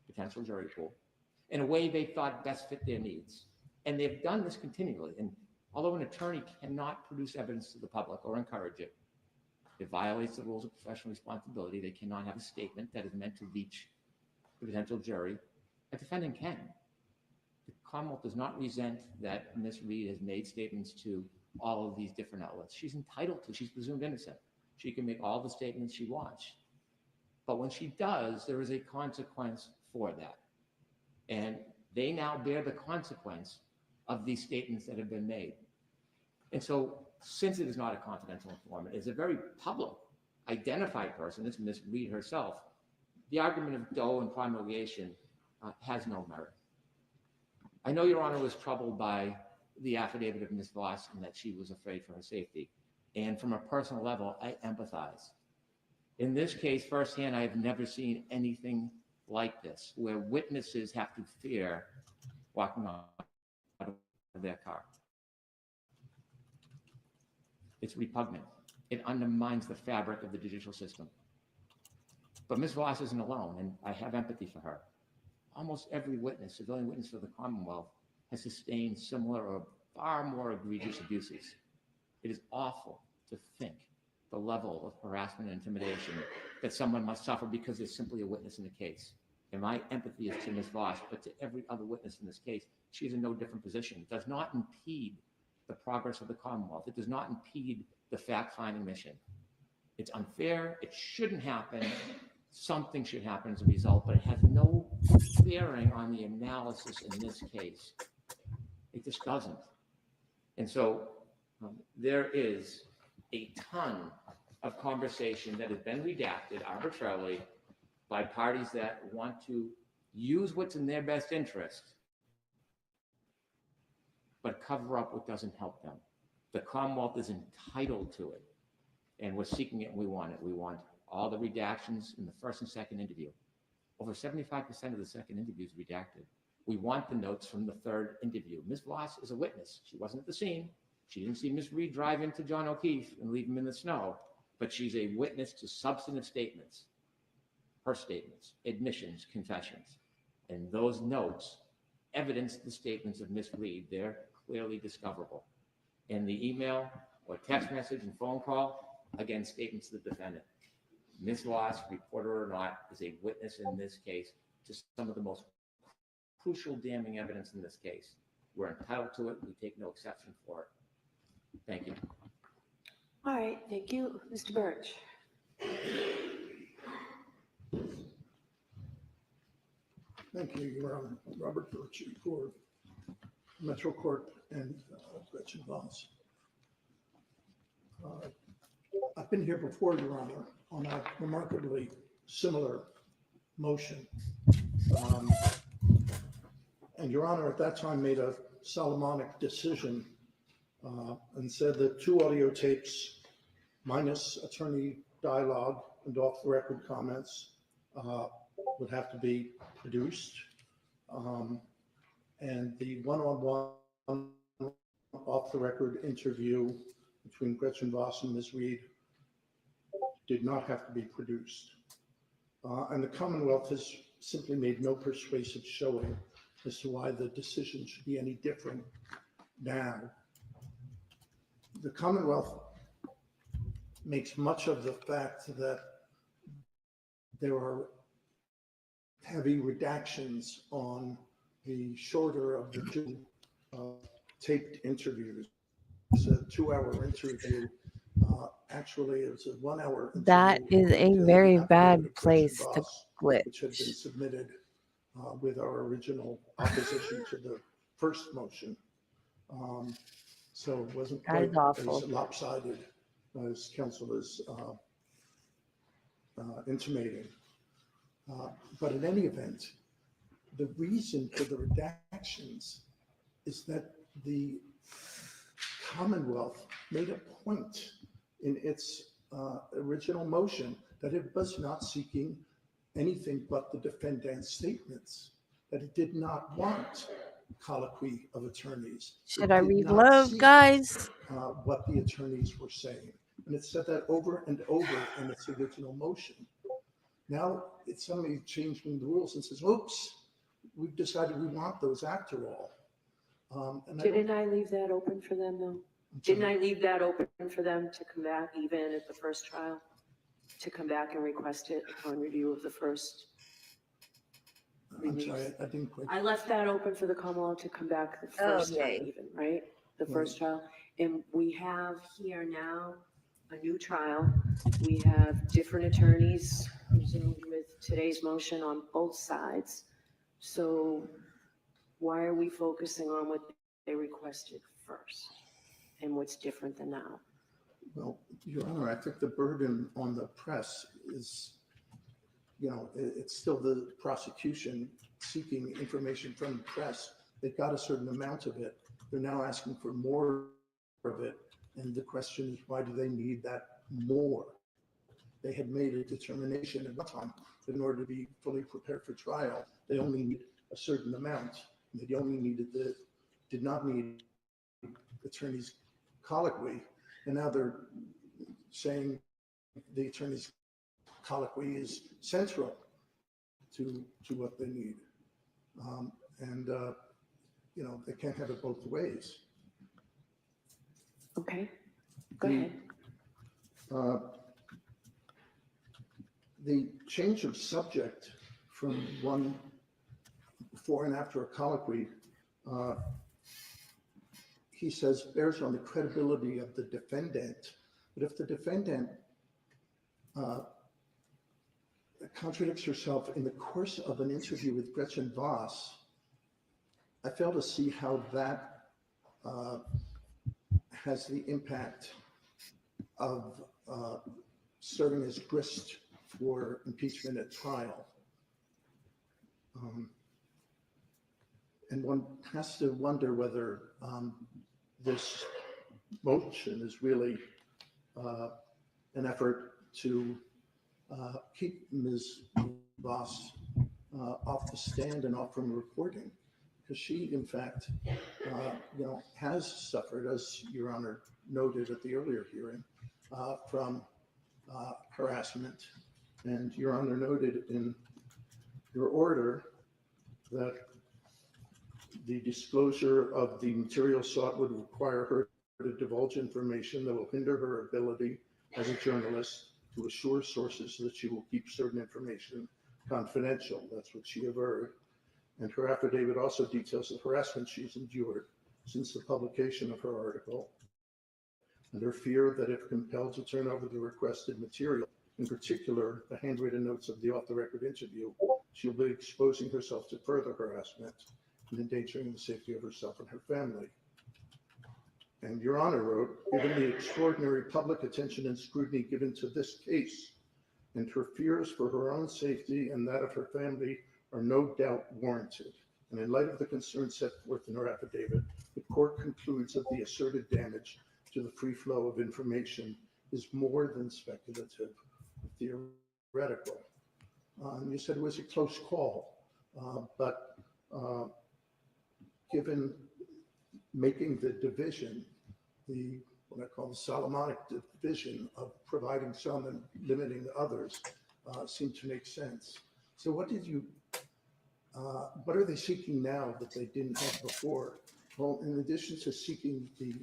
B: potential jury pool, in a way they thought best fit their needs. And they've done this continually. And although an attorney cannot produce evidence to the public or encourage it, it violates the rules of professional responsibility. They cannot have a statement that is meant to reach the potential jury. A defendant can. The Commonwealth does not resent that Ms. Reed has made statements to all of these different outlets. She's entitled to. She's presumed innocent. She can make all the statements she wants. But when she does, there is a consequence for that. And they now bear the consequence of these statements that have been made. And so, since it is not a confidential informant, it's a very public, identified person, it's Ms. Reed herself, the argument of Doe and promulgation has no merit. I know Your Honor was troubled by the affidavit of Ms. Voss and that she was afraid for her safety. And from a personal level, I empathize. In this case, firsthand, I have never seen anything like this, where witnesses have to fear walking out of their car. It's repugnant. It undermines the fabric of the judicial system. But Ms. Voss isn't alone, and I have empathy for her. Almost every witness, civilian witness for the Commonwealth, has sustained similar or far more egregious abuses. It is awful to think the level of harassment and intimidation that someone must suffer because they're simply a witness in the case. And my empathy is to Ms. Voss, but to every other witness in this case, she's in no different position. It does not impede the progress of the Commonwealth. It does not impede the fact-finding mission. It's unfair. It shouldn't happen. something should happen as a result, but it has no bearing on the analysis in this case. It just doesn't. And so there is a ton of conversation that has been redacted arbitrarily by parties that want to use what's in their best interest, but cover up what doesn't help them. The Commonwealth is entitled to it, and we're seeking it and we want it. We want all the redactions in the first and second interview. Over 75% of the second interview is redacted. We want the notes from the third interview. Ms. Voss is a witness. She wasn't at the scene. She didn't see Ms. Reed drive into John O'Keefe and leave him in the snow, but she's a witness to substantive statements, her statements, admissions, confessions. And those notes evidence the statements of Ms. Reed. They're clearly discoverable. In the email or text message and phone call, again, statements of the defendant. Ms. Voss, reporter or not, is a witness in this case to some of the most crucial damning evidence in this case. We're entitled to it. We take no exception for it. Thank you.
E: All right, thank you. Mr. Birch.
G: Thank you, Your Honor. Robert Birch for Metro Court and Gretchen Voss. I've been here before, Your Honor, on a remarkably similar motion. And Your Honor at that time made a Solomonic decision and said that 2 audio tapes minus attorney dialogue and off-the-record comments would have to be produced. And the one-on-one off-the-record interview between Gretchen Voss and Ms. Reed did not have to be produced. And the Commonwealth has simply made no persuasive showing as to why the decision should be any different now. The Commonwealth makes much of the fact that there are heavy redactions on the shorter of the 2 taped interviews. It's a 2-hour interview. Actually, it was a 1-hour interview.
A: That is a very bad place to
G: which had been
A: glitch.
G: submitted with our original opposition to the first motion. So it wasn't
A: That is
G: quite
A: awful.
G: as lopsided as counsel is intimating. But in any event, the reason for the redactions is that the Commonwealth made a point in its original motion that it was not seeking anything but the defendant's statements, that it did not want colloquy of attorneys.
A: Should
G: It
A: I
G: did
A: read
G: not
A: love,
G: seek,
A: guys?
G: what the attorneys were saying. And it said that over and over in its original motion. Now it's suddenly changing the rules and says, oops, we've decided we want those after all. And
E: Didn't I leave that open for them though? Didn't I leave that open for them to come back even at the first trial? To come back and request it upon review of the first
G: I'm
E: release?
G: sorry, I didn't quite.
E: I left that open for the Commonwealth to come back the first time
A: Okay.
E: even, right? The first trial. And we have here now a new trial. We have different attorneys presumed with today's motion on both sides. So why are we focusing on what they requested first? And what's different than now?
G: Well, Your Honor, I think the burden on the press is, it's still the prosecution seeking information from the press. They got a certain amount of it. They're now asking for more of it. And the question is, why do they need that more? They had made a determination at one time that in order to be fully prepared for trial, they only need a certain amount. They only did not need attorney's colloquy. And now they're saying the attorney's colloquy is central to what they need. They can't have it both ways.
E: Okay, go ahead.
G: The change of subject from one before and after a colloquy, he says, bears on the credibility of the defendant. But if the defendant contradicts herself. In the course of an interview with Gretchen Voss, I fail to see how that has the impact of serving as grist for impeachment at trial. And one has to wonder whether this motion is really an effort to keep Ms. Voss off the stand and off from reporting, because she, in fact, has suffered, as Your Honor noted at the earlier hearing, from harassment. And Your Honor noted in your order that the disclosure of the material sought would require her to divulge information that will hinder her ability as a journalist to assure sources that she will keep certain information confidential. That's what she averred. And her affidavit also details the harassment she's endured since the publication of her article, and her fear that if compelled to turn over the requested material, in particular the handwritten notes of the off-the-record interview, she'll be exposing herself to further harassment and endangering the safety of herself and her family. And Your Honor wrote, given the extraordinary public attention and scrutiny given to this case, and her fears for her own safety and that of her family are no doubt warranted. And in light of the concerns set forth in her affidavit, the court concludes that the asserted damage to the free flow of information is more than speculative, theoretical. You said it was a close call, but given making the division, what I call the Solomonic division of providing some and limiting others, seemed to make sense. So what are they seeking now that they didn't have before? Well, in addition to seeking the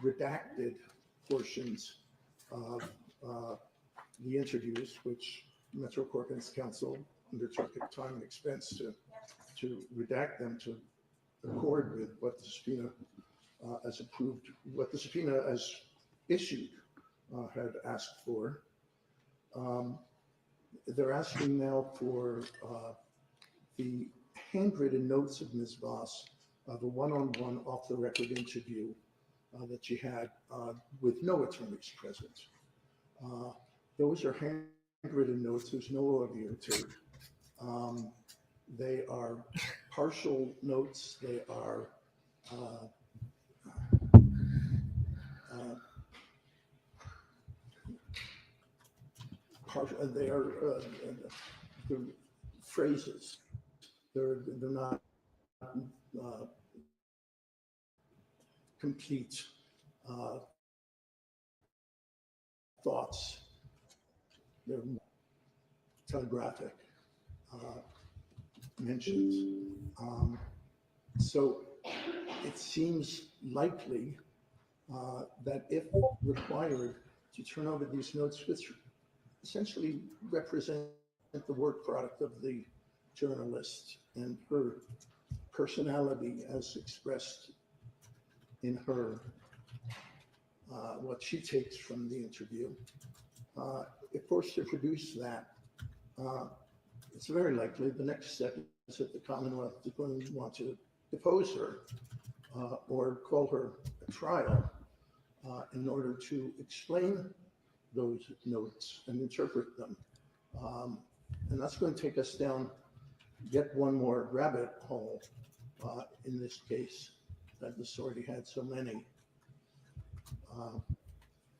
G: redacted portions of the interviews, which Metro Corkins Council undertook at time and expense to redact them to accord with what the subpoena as approved, what the subpoena as issued had asked for. They're asking now for the handwritten notes of Ms. Voss of a one-on-one off-the-record interview that she had with no attorneys present. Those are handwritten notes. There's no audio tape. They are partial notes. They are they are the phrases. They're not complete thoughts. They're telegraphic mentions. So it seems likely that if required to turn over these notes, which essentially represent the work product of the journalist and her personality as expressed in her, what she takes from the interview. If forced to produce that, it's very likely the next step is that the Commonwealth is going to want to depose her or call her a trial in order to explain those notes and interpret them. And that's going to take us down yet one more rabbit hole in this case that this already had so many.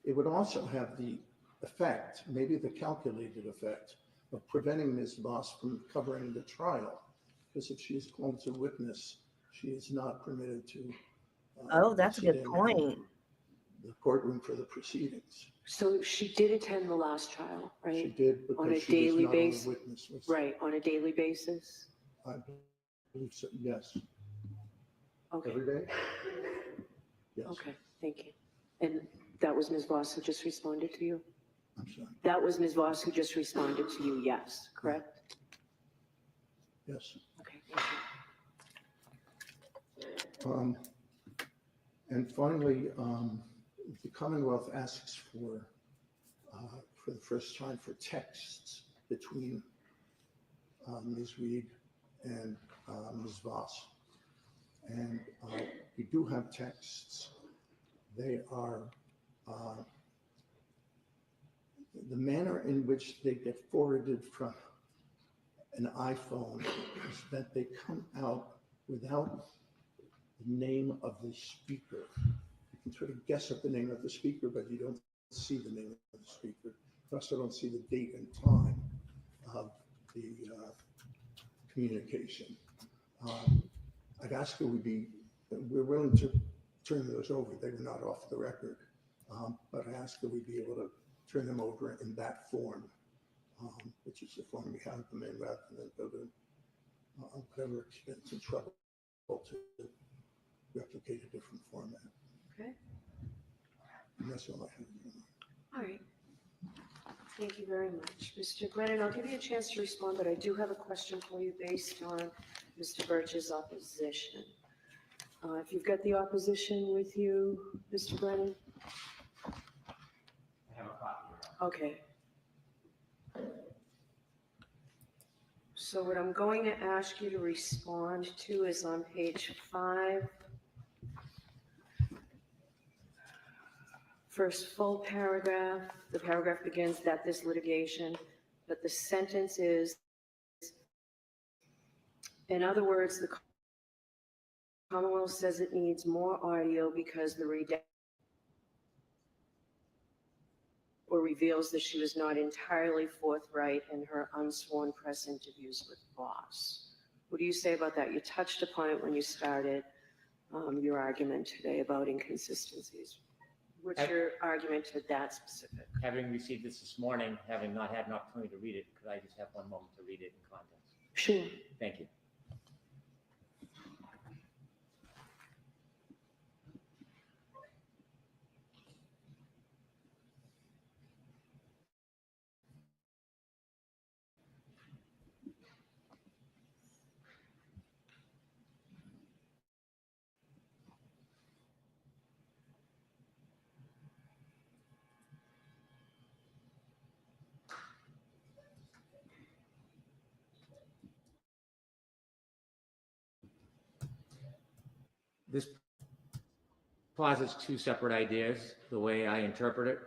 G: It would also have the effect, maybe the calculated effect, of preventing Ms. Voss from covering the trial, because if she is called to witness, she is not permitted to.
A: Oh, that's a
G: sit
A: good
G: in
A: point.
G: the courtroom for the proceedings.
E: So she did attend the last trial,
G: She
E: right?
G: did
E: On a
G: because she was
E: daily
G: not on the
E: basis?
G: witness list.
E: Right, on a daily basis?
G: I believe so, yes.
E: Okay,
G: Every day? Yes,
E: okay, thank you. And that was Ms. Voss who just responded to you?
G: I'm sorry,
E: That was Ms. Voss who just responded to you, yes, correct?
G: yes.
E: Okay, thank you.
G: And finally, the Commonwealth asks for the first time for texts between Ms. Reed and Ms. Voss. And we do have texts. They are, the manner in which they get forwarded from an iPhone is that they come out without the name of the speaker. You can sort of guess at the name of the speaker, but you don't see the name of the speaker. You also don't see the date and time of the communication. I've asked her we're willing to turn those over. They were not off the record, but I asked her we'd be able to turn them over in that form, which is the form we have them in, rather than go to whatever expense and trouble to replicate a different format.
E: Okay,
G: And that's all I have.
E: all right. Thank you very much. Mr. Glennon, I'll give you a chance to respond, but I do have a question for you based on Mr. Birch's opposition. If you've got the opposition with you, Mr. Glennon?
B: I have a copy.
E: Okay. So what I'm going to ask you to respond to is on page 5. First full paragraph, the paragraph begins that this litigation, but the sentence is, in other words, the Commonwealth says it needs more audio because the redact or reveals that she was not entirely forthright in her unsworn press interviews with Voss. What do you say about that? You touched upon it when you started your argument today about inconsistencies. What's your argument to that specific?
B: Having received this morning, having not had an opportunity to read it, could I just have one moment to read it in context?
E: Sure.
B: Thank you. This posits two separate ideas, the way I interpret it.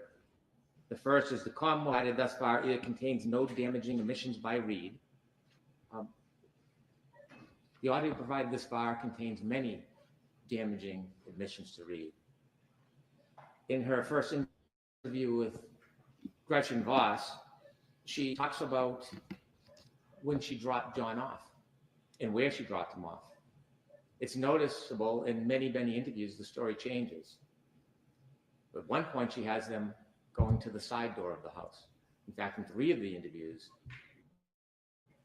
B: The first is the Commonwealth provided thus far, it contains no damaging omissions by Reed. The audio provided this far contains many damaging admissions to Reed. In her first interview with Gretchen Voss, she talks about when she dropped John off and where she dropped him off. It's noticeable in many, many interviews, the story changes. But at one point, she has them going to the side door of the house. In fact, in 3 of the interviews,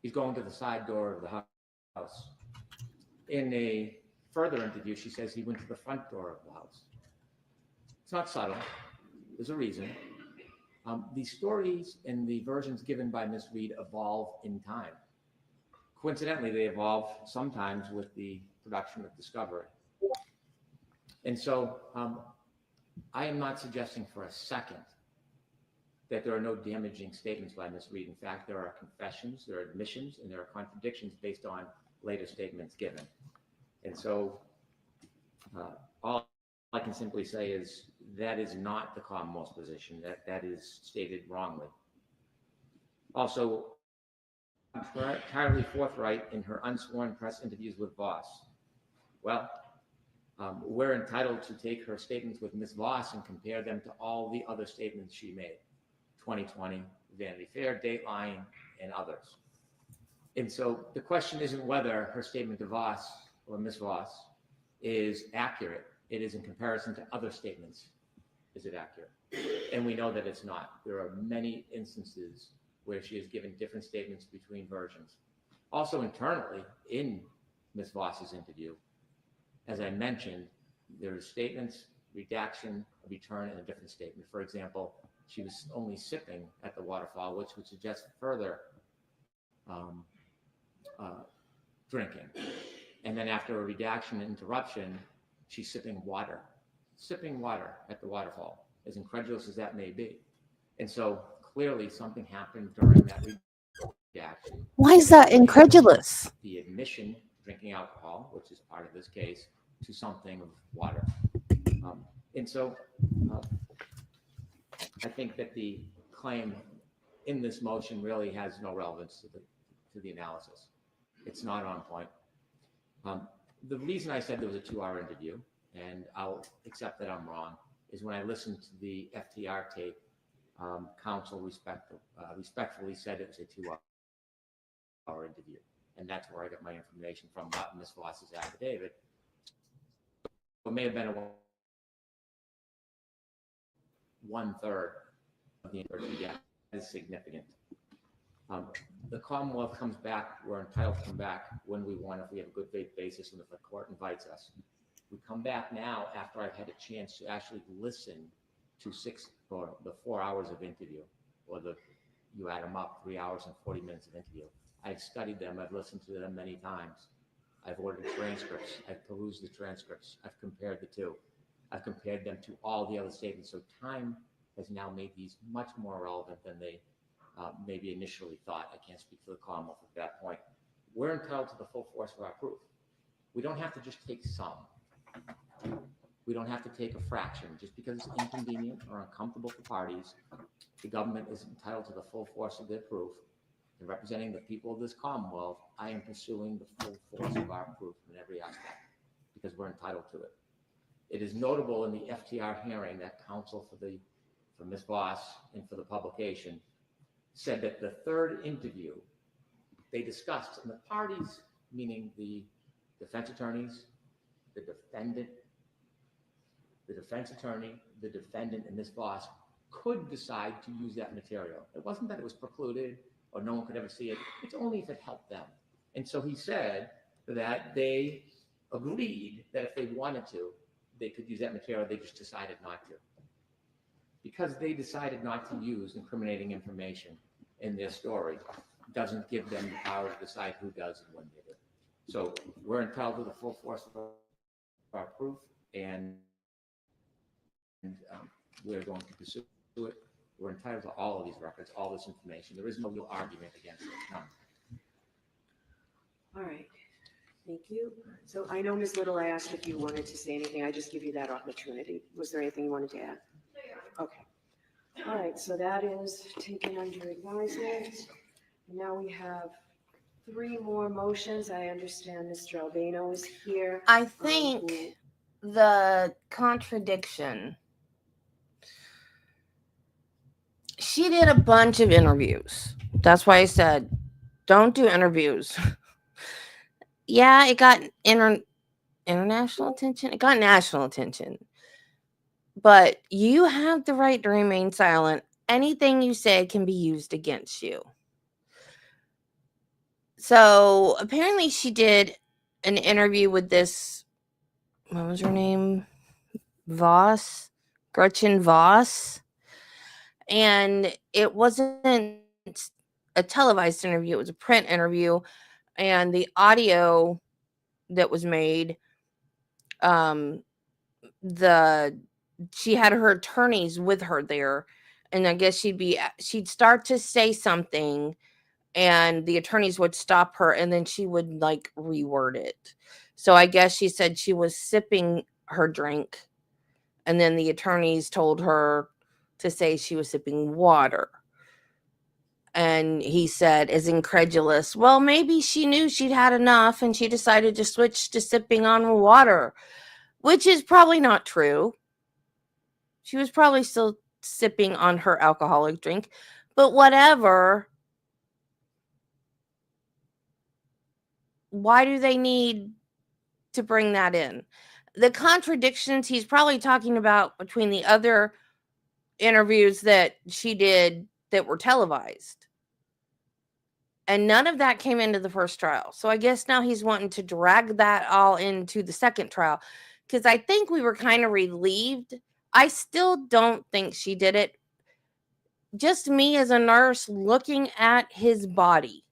B: he's going to the side door of the house. In a further interview, she says he went to the front door of the house. It's not subtle. There's a reason. These stories and the versions given by Ms. Reed evolve in time. Coincidentally, they evolve sometimes with the production of Discovery. And so I am not suggesting for a second that there are no damaging statements by Ms. Reed. In fact, there are confessions, there are admissions, and there are contradictions based on later statements given. And so all I can simply say is that is not the Commonwealth's position. That is stated wrongly. Also, entirely forthright in her unsworn press interviews with Voss. Well, we're entitled to take her statements with Ms. Voss and compare them to all the other statements she made. 2020, Vanity Fair, Dateline, and others. And so the question isn't whether her statement to Voss or Ms. Voss is accurate. It is in comparison to other statements. Is it accurate? And we know that it's not. There are many instances where she has given different statements between versions. Also internally in Ms. Voss's interview, as I mentioned, there are statements, redaction, return, and a different statement. For example, she was only sipping at the waterfall, which would suggest further drinking. And then after a redaction and interruption, she's sipping water at the waterfall, as incredulous as that may be. And so clearly something happened during that action.
A: Why is that incredulous?
B: The admission, drinking alcohol, which is part of this case, to something of water. And so I think that the claim in this motion really has no relevance to the analysis. It's not on point. The reason I said there was a 2-hour interview, and I'll accept that I'm wrong, is when I listened to the FTR tape, counsel respectfully said it was a 2-hour interview. And that's where I got my information from, not Ms. Voss's affidavit. It may have been a 1/3 of the interview. Yeah, that is significant. The Commonwealth comes back, we're entitled to come back when we want, if we have a good faith basis and if the court invites us. We come back now after I've had a chance to actually listen to 4 hours of interview, or you add them up, 3 hours and 40 minutes of interview. I've studied them, I've listened to them many times. I've ordered transcripts, I've perused the transcripts, I've compared the two. I've compared them to all the other statements. So time has now made these much more relevant than they maybe initially thought. I can't speak for the Commonwealth at that point. We're entitled to the full force of our proof. We don't have to just take some. We don't have to take a fraction. Just because it's inconvenient or uncomfortable for parties, the government is entitled to the full force of their proof. And representing the people of this Commonwealth, I am pursuing the full force of our proof in every aspect because we're entitled to it. It is notable in the FTR hearing that counsel for Ms. Voss and for the publication said that the third interview they discussed, and the parties, meaning the defense attorneys, the defendant, the defense attorney, the defendant, and Ms. Voss could decide to use that material. It wasn't that it was precluded or no one could ever see it. It's only if it helped them. And so he said that they agreed that if they wanted to, they could use that material. They just decided not to. Because they decided not to use incriminating information in their story doesn't give them the power to decide who does and when they do. So we're entitled to the full force of our proof, and we're going to pursue it. We're entitled to all of these records, all this information. There is no real argument against it. None.
E: All right, thank you. So I know, Ms. Little, I asked if you wanted to say anything. I just give you that opportunity. Was there anything you wanted to add? Okay. All right, so that is taken under advisement. Now we have 3 more motions. I understand Mr. Albano is here.
A: I think the contradiction. She did a bunch of interviews. That's why I said, don't do interviews. Yeah, it got international attention. It got national attention. But you have the right to remain silent. Anything you say can be used against you. So apparently she did an interview with this, what was her name? Gretchen Voss. And it wasn't a televised interview, it was a print interview. And the audio that was made, she had her attorneys with her there, and I guess she'd start to say something and the attorneys would stop her and then she would like reword it. So I guess she said she was sipping her drink and then the attorneys told her to say she was sipping water. And he said, as incredulous, well, maybe she knew she'd had enough and she decided to switch to sipping on water, which is probably not true. She was probably still sipping on her alcoholic drink, but whatever. Why do they need to bring that in? The contradictions he's probably talking about between the other interviews that she did that were televised. And none of that came into the first trial. So I guess now he's wanting to drag that all into the second trial, because I think we were kind of relieved. I still don't think she did it. Just me as a nurse looking at his body.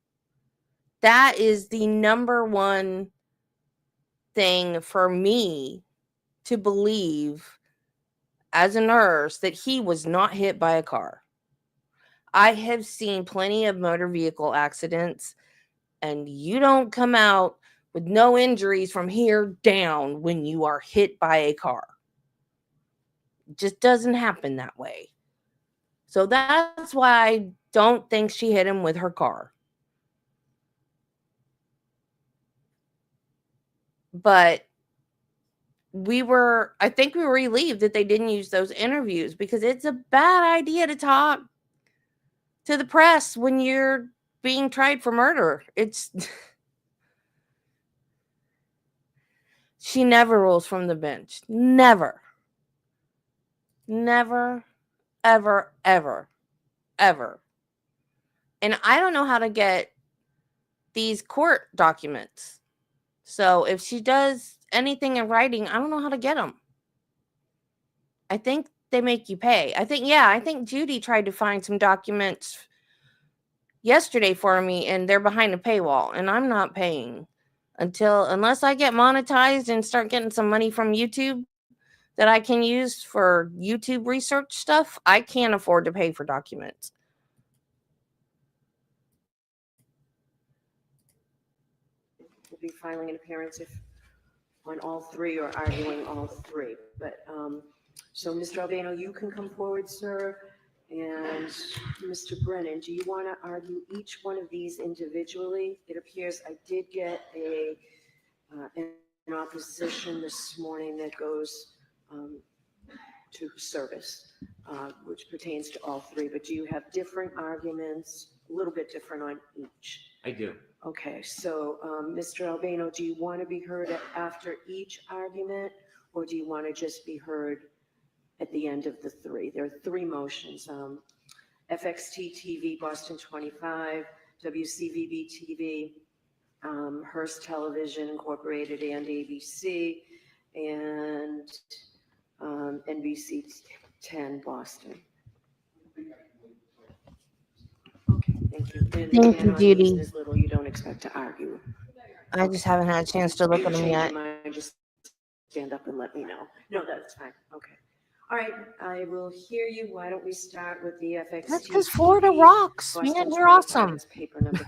A: That is the number one thing for me to believe as a nurse, that he was not hit by a car. I have seen plenty of motor vehicle accidents, and you don't come out with no injuries from here down when you are hit by a car. It just doesn't happen that way. So that's why I don't think she hit him with her car. But I think we were relieved that they didn't use those interviews, because it's a bad idea to talk to the press when you're being tried for murder. It's she never rules from the bench. Never. Never, ever, ever, ever. And I don't know how to get these court documents. So if she does anything in writing, I don't know how to get them. I think they make you pay. I think Judy tried to find some documents yesterday for me, and they're behind a paywall, and I'm not paying unless I get monetized and start getting some money from YouTube that I can use for YouTube research stuff. I can't afford to pay for documents.
E: We'll be filing an appearance if on all three or arguing all three. But so Mr. Albano, you can come forward, sir. And Mr. Brennan, do you want to argue each one of these individually? It appears I did get an opposition this morning that goes to service, which pertains to all three. But do you have different arguments, a little bit different on each?
B: I do.
E: Okay, so Mr. Albano, do you want to be heard after each argument, or do you want to just be heard at the end of the three? There are three motions. FXT TV, Boston 25, WCVB TV, Hearst Television Incorporated and ABC, and NBC 10 Boston. Okay, thank you.
A: Thank you, Judy.
E: Ms. Little, you don't expect to argue.
A: I just haven't had a chance to look at them yet.
E: Just stand up and let me know. No, that's fine. Okay. All right, I will hear you. Why don't we start with the FXT?
A: That's because Florida rocks, man. You're awesome.
E: Paper number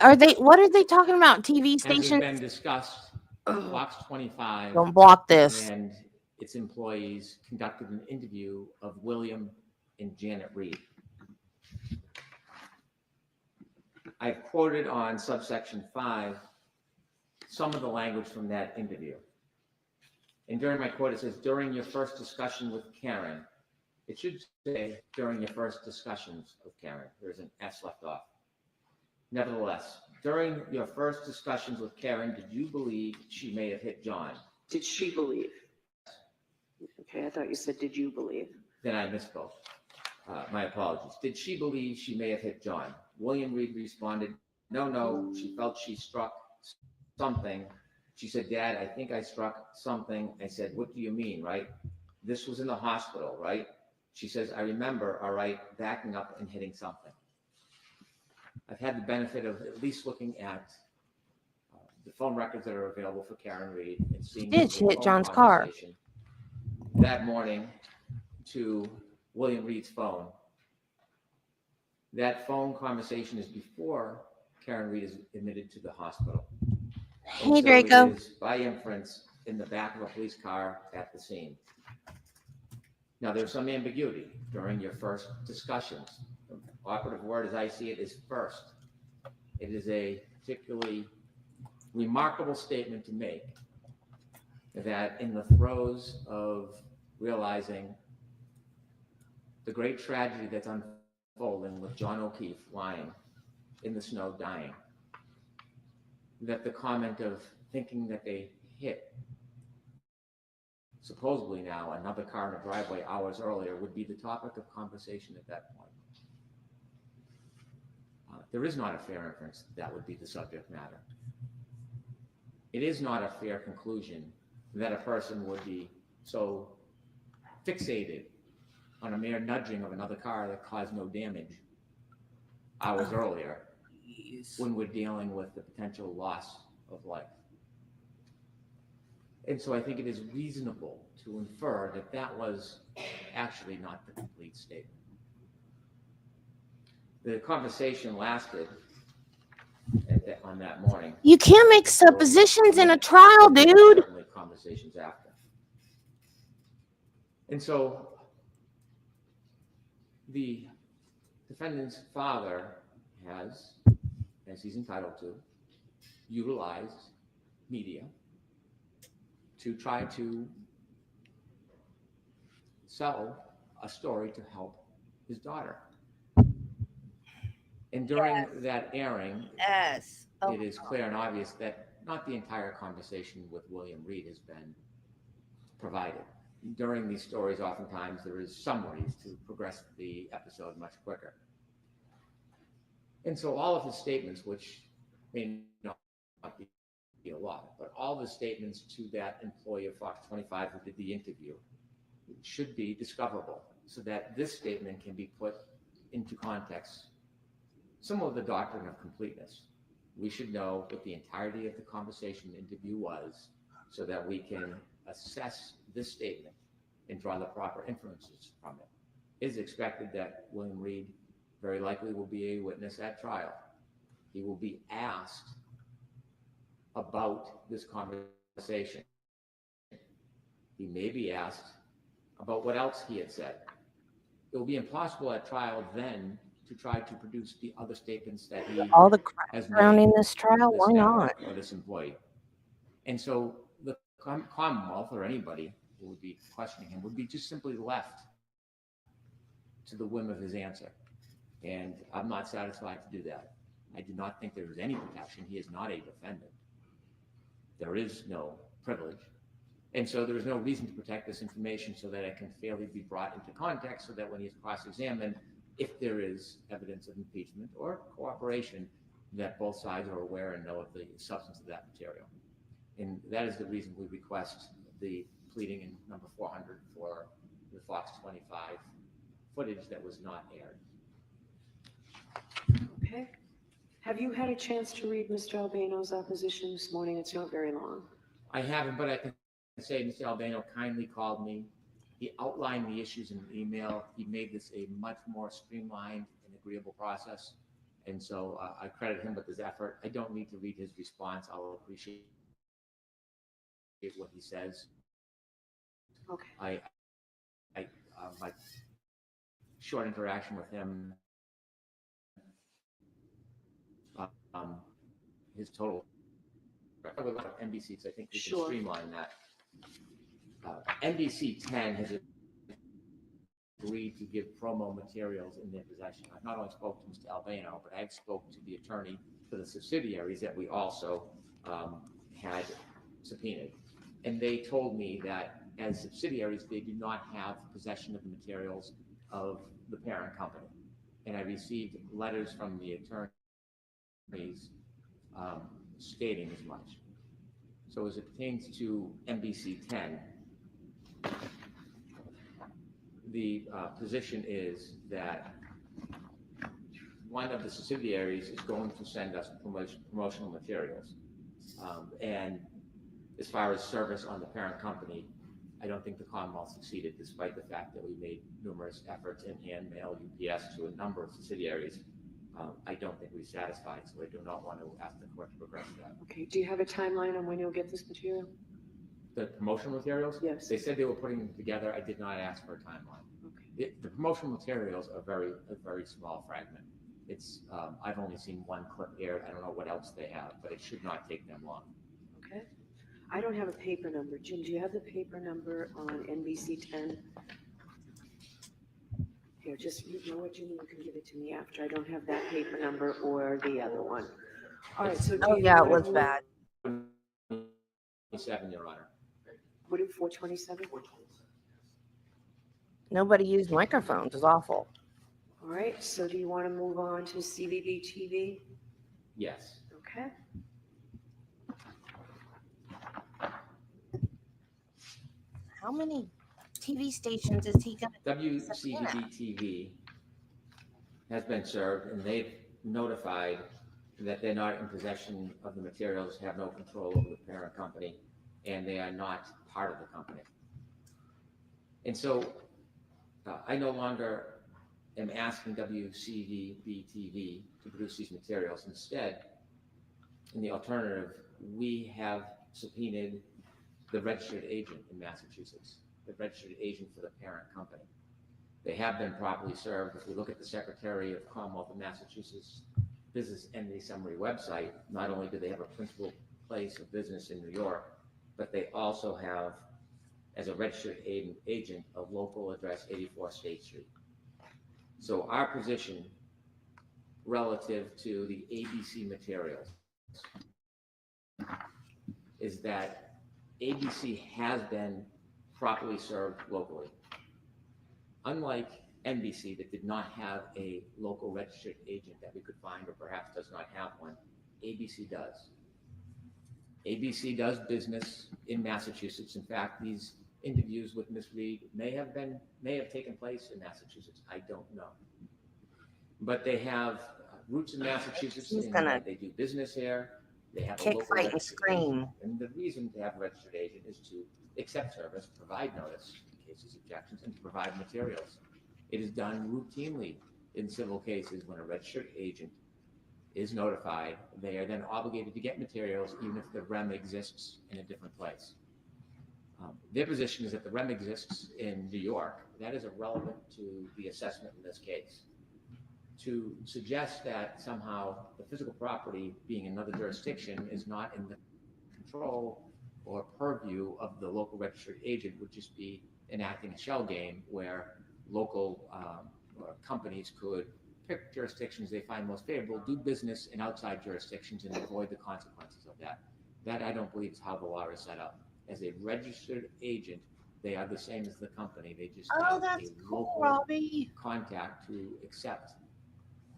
E: 400.
A: What are they talking about? TV
B: As has
A: station?
B: been discussed, Fox 25
A: Don't block this.
B: and its employees conducted an interview of William and Janet Reed. I've quoted on subsection 5 some of the language from that interview. And during my quote, it says, during your first discussion with Karen. It should say, during your first discussions with Karen. There's an S left off. Nevertheless, during your first discussions with Karen, did you believe she may have hit John?
E: Did she believe? Okay, I thought you said, did you believe?
B: Then I misspoke. My apologies. Did she believe she may have hit John? William Reed responded, no, she felt she struck something. She said, Dad, I think I struck something. I said, what do you mean, right? This was in the hospital, right? She says, I remember, all right, backing up and hitting something. I've had the benefit of at least looking at the phone records that are available for Karen Reed and seeing
A: Did she hit John's car?
B: That morning to William Reed's phone. That phone conversation is before Karen Reed is admitted to the hospital.
A: Hey,
B: And so
A: Draco.
B: it is by inference in the back of a police car at the scene. Now, there's some ambiguity during your first discussions. The operative word, as I see it, is first. It is a particularly remarkable statement to make that in the throes of realizing the great tragedy that's unfolding with John O'Keefe lying in the snow dying, that the comment of thinking that they hit supposedly now another car in a driveway hours earlier would be the topic of conversation at that point. There is not a fair inference that would be the subject matter. It is not a fair conclusion that a person would be so fixated on a mere nudging of another car that caused no damage hours earlier when we're dealing with the potential loss of life. And so I think it is reasonable to infer that that was actually not the complete statement. The conversation lasted on that morning.
A: You can't make suppositions in a trial, dude.
B: Certainly conversations after. And so the defendant's father has, as he's entitled to, utilized media to try to sell a story to help his daughter. And during that airing,
A: Yes. Oh,
B: it is clear and obvious that not the entire conversation with William Reed has been provided. During these stories, oftentimes there is summaries to progress the episode much quicker. And so all of his statements, which may not be a lot, but all the statements to that employee of Fox 25 who did the interview should be discoverable so that this statement can be put into context. Some of the doctrine of completeness. We should know what the entirety of the conversation interview was so that we can assess this statement and draw the proper inferences from it. It is expected that William Reed very likely will be a witness at trial. He will be asked about this conversation. He may be asked about what else he had said. It will be impossible at trial then to try to produce the other statements that he
A: all the crap
B: has
A: surrounding
B: made
A: this trial.
B: this
A: Why not?
B: network or this employee. And so the Commonwealth or anybody who would be questioning him would be just simply left to the whim of his answer. And I'm not satisfied to do that. I do not think there is any protection. He is not a defendant. There is no privilege. And so there is no reason to protect this information so that it can fairly be brought into context so that when he's cross-examined, if there is evidence of impeachment or cooperation, that both sides are aware and know of the substance of that material. And that is the reason we request the pleading in number 400 for the Fox 25 footage that was not aired.
E: Okay. Have you had a chance to read Mr. Albano's opposition this morning? It's not very long.
B: I haven't, but I can say Mr. Albano kindly called me. He outlined the issues in an email. He made this a much more streamlined and agreeable process. And so I credit him with his effort. I don't need to read his response. I'll appreciate what he says.
E: Okay.
B: My short interaction with him, his total with NBC, because I think we can
E: Sure.
B: streamline that. NBC 10 has agreed to give promo materials in their possession. I've not only spoke to Mr. Albano, but I've spoke to the attorney for the subsidiaries that we also had subpoenaed. And they told me that as subsidiaries, they do not have possession of the materials of the parent company. And I received letters from the attorneys stating as much. So as it pertains to NBC 10, the position is that one of the subsidiaries is going to send us promotional materials. And as far as service on the parent company, I don't think the Commonwealth succeeded, despite the fact that we made numerous efforts in hand mail, UPS to a number of subsidiaries. I don't think we satisfied, so I do not want to ask the court to progress that.
E: Okay. Do you have a timeline on when you'll get this material?
B: The promotional materials?
E: Yes.
B: They said they were putting them together. I did not ask for a timeline.
E: Okay.
B: The promotional materials are a very small fragment. It's I've only seen one clip aired. I don't know what else they have, but it should not take them long.
E: Okay. I don't have a paper number. Jim, do you have the paper number on NBC 10? Here, just, you know what, Jim, you can give it to me after. I don't have that paper number or the other one. All right, so.
A: Oh, yeah, it was bad.
B: 27, Your Honor.
E: What did 427?
A: Nobody used microphones. It was awful.
E: All right, so do you want to move on to CBB TV?
B: Yes.
E: Okay.
A: How many TV stations is he going to?
B: WCVB TV has been served, and they've notified that they're not in possession of the materials, have no control over the parent company, and they are not part of the company. And so I no longer am asking WCDB-TV to produce these materials. Instead, in the alternative, we have subpoenaed the registered agent in Massachusetts, the registered agent for the parent company. They have been properly served. If we look at the Secretary of Commonwealth of Massachusetts Business Entity Summary website, not only do they have a principal place of business in New York, but they also have, as a registered agent, a local address, 84 State Street. So our position relative to the ABC materials is that ABC has been properly served locally. Unlike NBC, that did not have a local registered agent that we could find, or perhaps does not have one, ABC does. ABC does business in Massachusetts. In fact, these interviews with Ms. Reed may have taken place in Massachusetts. I don't know. But they have roots in Massachusetts,
A: He's
B: and
A: gonna
B: they do business here. They have a
A: kick,
B: local
A: fight, and
B: registered
A: scream.
B: agent. And the reason to have a registered agent is to accept service, provide notice in cases of objections, and to provide materials. It is done routinely in civil cases when a registered agent is notified. They are then obligated to get materials even if the REM exists in a different place. Their position is that the REM exists in New York. That is irrelevant to the assessment in this case. To suggest that somehow the physical property being in another jurisdiction is not in the control or purview of the local registered agent would just be enacting a shell game where local companies could pick jurisdictions they find most favorable, do business in outside jurisdictions, and avoid the consequences of that. That, I don't believe, is how the law is set up. As a registered agent, they are the same as the company. They just have a local
A: Robbie.
B: contact to accept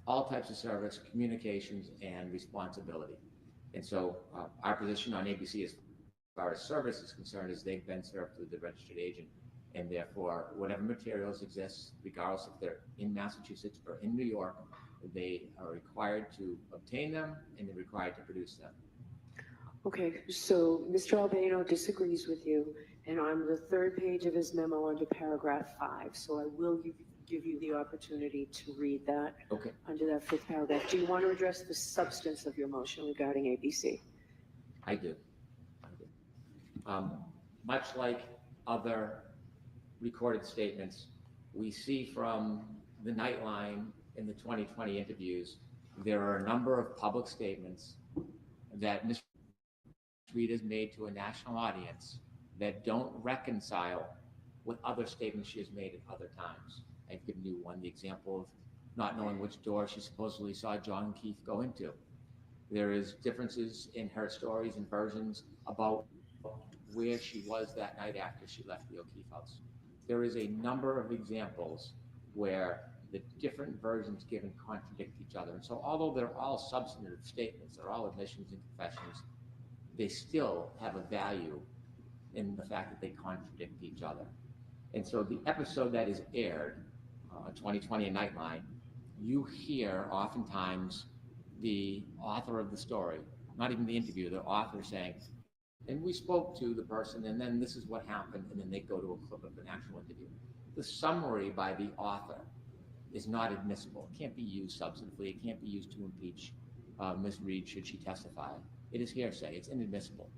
B: all types of service, communications, and responsibility. And so our position on ABC as far as service is concerned is they've been served through the registered agent, and therefore whatever materials exist, regardless if they're in Massachusetts or in New York, they are required to obtain them and they're required to produce them.
E: Okay, so Mr. Albano disagrees with you, and on the third page of his memo under paragraph 5, so I will give you the opportunity to read that.
B: Okay.
E: Under that 5th paragraph. Do you want to address the substance of your motion regarding ABC?
B: I do. Much like other recorded statements, we see from the Nightline in the 2020 interviews, there are a number of public statements that Ms. Reed has made to a national audience that don't reconcile with other statements she has made at other times. I've given you the example of not knowing which door she supposedly saw John Keith go into. There is differences in her stories and versions about where she was that night after she left the O'Keefe house. There is a number of examples where the different versions given contradict each other. And so although they're all substantive statements, they're all admissions and confessions, they still have a value in the fact that they contradict each other. And so the episode that is aired, 2020 in Nightline, you hear oftentimes the author of the story, not even the interviewer, the author saying, and we spoke to the person, and then this is what happened, and then they go to a clip of an actual interview. The summary by the author is not admissible. It can't be used substantively. It can't be used to impeach Ms. Reed should she testify. It is hearsay. It's inadmissible.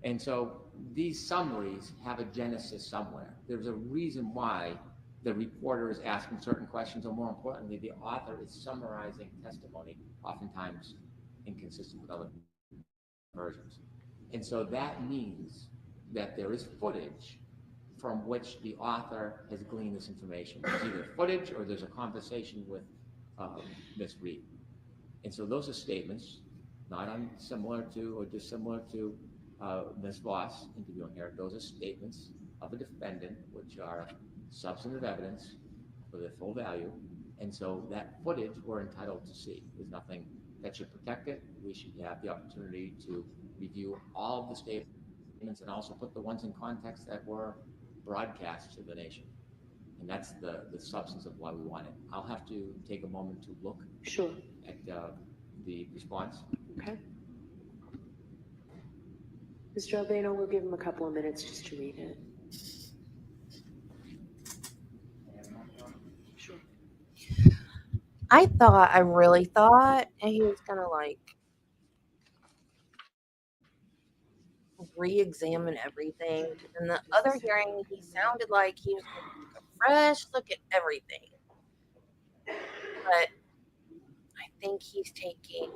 B: And so these summaries have a genesis somewhere. There's a reason why the reporter is asking certain questions, or more importantly, the author is summarizing testimony, oftentimes inconsistent with other versions. And so that means that there is footage from which the author has gleaned this information. There's either footage or there's a conversation with Ms. Reed. And so those are statements, not unsimilar to or dissimilar to Ms. Voss interviewing here. Those are statements of a defendant, which are substantive evidence for their full value. And so that footage we're entitled to see. There's nothing that should protect it. We should have the opportunity to review all of the statements and also put the ones in context that were broadcast to the nation. And that's the substance of why we want it. I'll have to take a moment to look at the response.
E: Okay. Mr. Albano, we'll give him a couple of minutes just to read it. Sure.
A: I really thought he was gonna like re-examine everything. In the other hearing, he sounded like he was going to take a fresh look at everything. But I think he's taking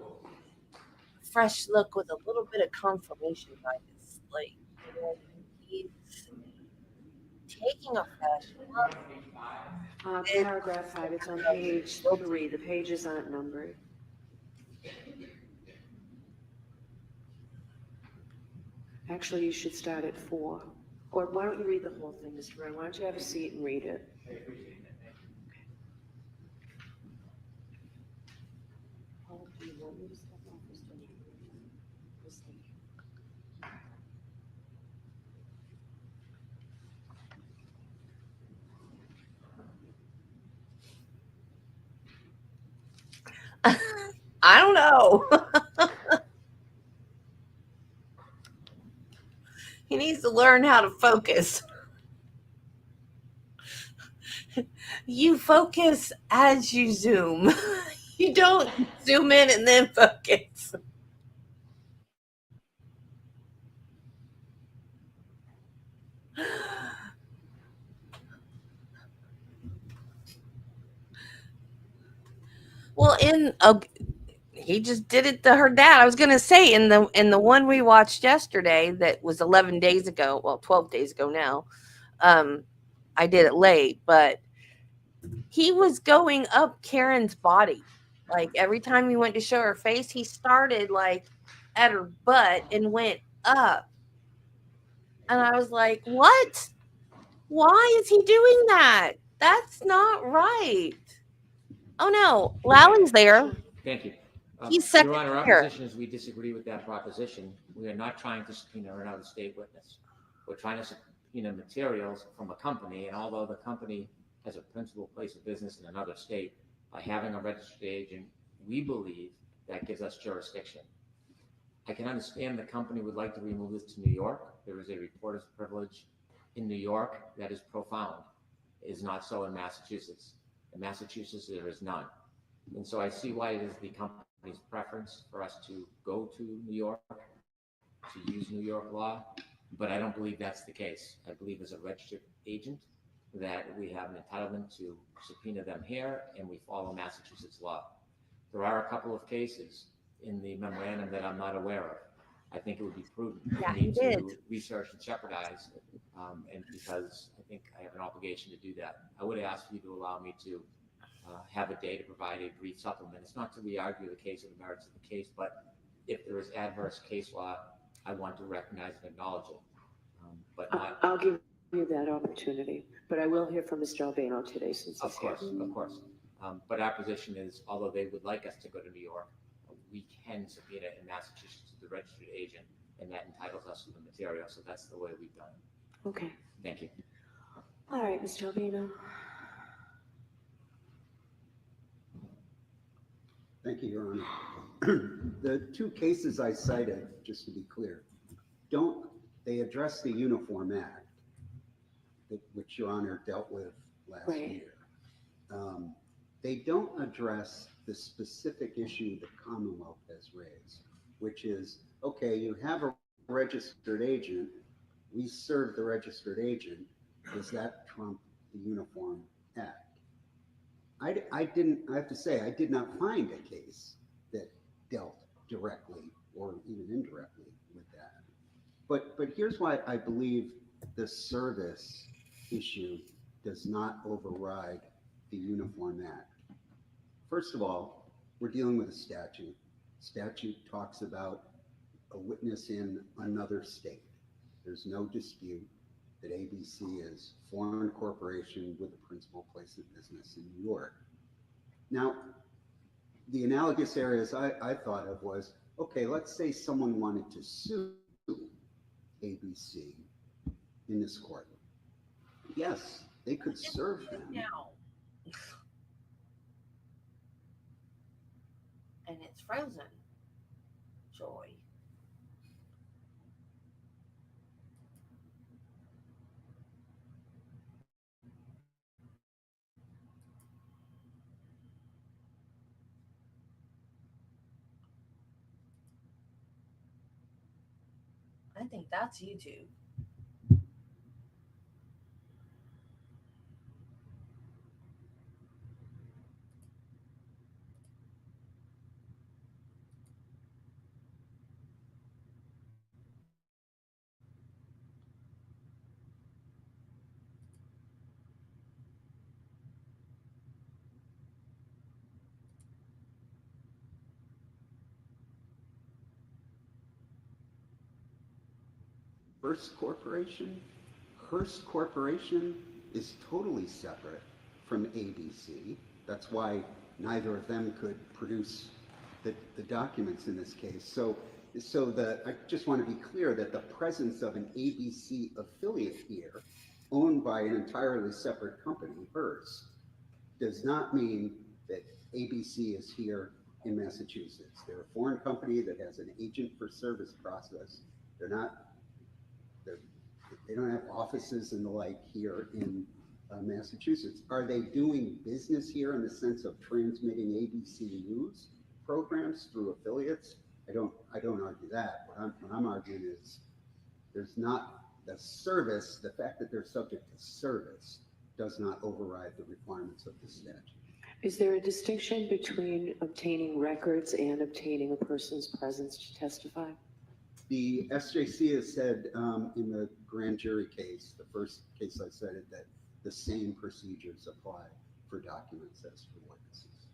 A: a fresh look with a little bit of confirmation bias. Like, you know, he's taking a fresh look.
E: Paragraph 5, it's on page 3. The pages aren't numbered. Actually, you should start at 4. Or why don't you read the whole thing, Mr. Brown? Why don't you have a seat and read it? Paul, do you want me to step off this one? This thing.
A: I don't know. He needs to learn how to focus. You focus as you zoom. You don't zoom in and then focus. Well, he just did it to her dad. I was gonna say in the one we watched yesterday that was 11 days ago. Well, 12 days ago now. I did it late, but he was going up Karen's body. Like every time he went to show her face, he started like at her butt and went up. And I was like, what? Why is he doing that? That's not right. Oh no, Lally's there.
B: Thank you.
A: He's
B: Your
A: second
B: Honor, our
A: here.
B: position is we disagree with that proposition. We are not trying to subpoena another state witness. We're trying to subpoena materials from a company, and although the company has a principal place of business in another state, by having a registered agent, we believe that gives us jurisdiction. I can understand the company would like to remove this to New York. There is a reporter's privilege in New York that is profound. It is not so in Massachusetts. In Massachusetts, there is none. And so I see why it is the company's preference for us to go to New York, to use New York law, but I don't believe that's the case. I believe as a registered agent that we have an entitlement to subpoena them here and we follow Massachusetts law. There are a couple of cases in the memorandum that I'm not aware of. I think it would be prudent for me to research and jeopardize, and because I think I have an obligation to do that. I would ask you to allow me to have a day to provide a brief supplement. It's not to re-argue the case or the merits of the case, but if there is adverse case law, I want to recognize and acknowledge it. But not.
E: I'll give you that opportunity, but I will hear from Mr. Albano today since he's here.
B: Of course. But our position is, although they would like us to go to New York, we can subpoena in Massachusetts to the registered agent, and that entitles us to the material. So that's the way we've done it.
E: Okay.
B: Thank you.
E: All right, Mr. Albano.
H: Thank you, Your Honor. The two cases I cited, just to be clear, they address the Uniform Act, which Your Honor dealt with last year. They don't address the specific issue the Commonwealth has raised, which is, okay, you have a registered agent, we serve the registered agent, does that trump the Uniform Act? I have to say, I did not find a case that dealt directly or even indirectly with that. But here's why I believe the service issue does not override the Uniform Act. First of all, we're dealing with a statute. Statute talks about a witness in another state. There's no dispute that ABC is a foreign corporation with a principal place of business in New York. Now, the analogous areas I thought of was, okay, let's say someone wanted to sue ABC in this court. Yes, they could serve them.
A: Now. And it's frozen. Joy. I think that's YouTube.
H: Hearst Corporation is totally separate from ABC. That's why neither of them could produce the documents in this case. So I just want to be clear that the presence of an ABC affiliate here, owned by an entirely separate company, Hearst, does not mean that ABC is here in Massachusetts. They're a foreign company that has an agent for service process. They don't have offices and the like here in Massachusetts. Are they doing business here in the sense of transmitting ABC news programs through affiliates? I don't argue that. What I'm arguing is there's not the service. The fact that they're subject to service does not override the requirements of the statute.
E: Is there a distinction between obtaining records and obtaining a person's presence to testify?
H: The SJC has said in the grand jury case, the first case I cited, that the same procedures apply for documents as for witnesses.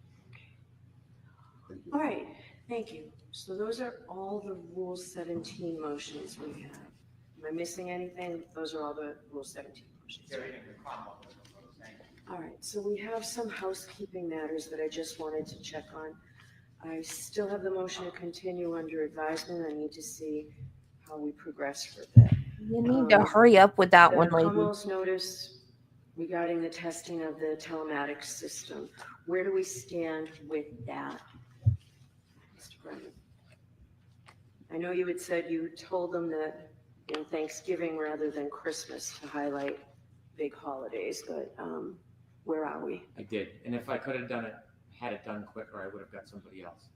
H: Thank you.
E: All right, thank you. So those are all the Rule 17 motions we have. Am I missing anything? Those are all the Rule 17 motions. All right, so we have some housekeeping matters that I just wanted to check on. I still have the motion to continue under advisement. I need to see how we progress for that.
A: You need to hurry up with that one,
E: The
A: lady.
E: Commonwealth's notice regarding the testing of the telematics system. Where do we stand with that, Mr. Brennan? I know you had said you told them that, Thanksgiving rather than Christmas to highlight big holidays, but where are we?
B: I did, and if I could have had it done quicker, I would have got somebody else.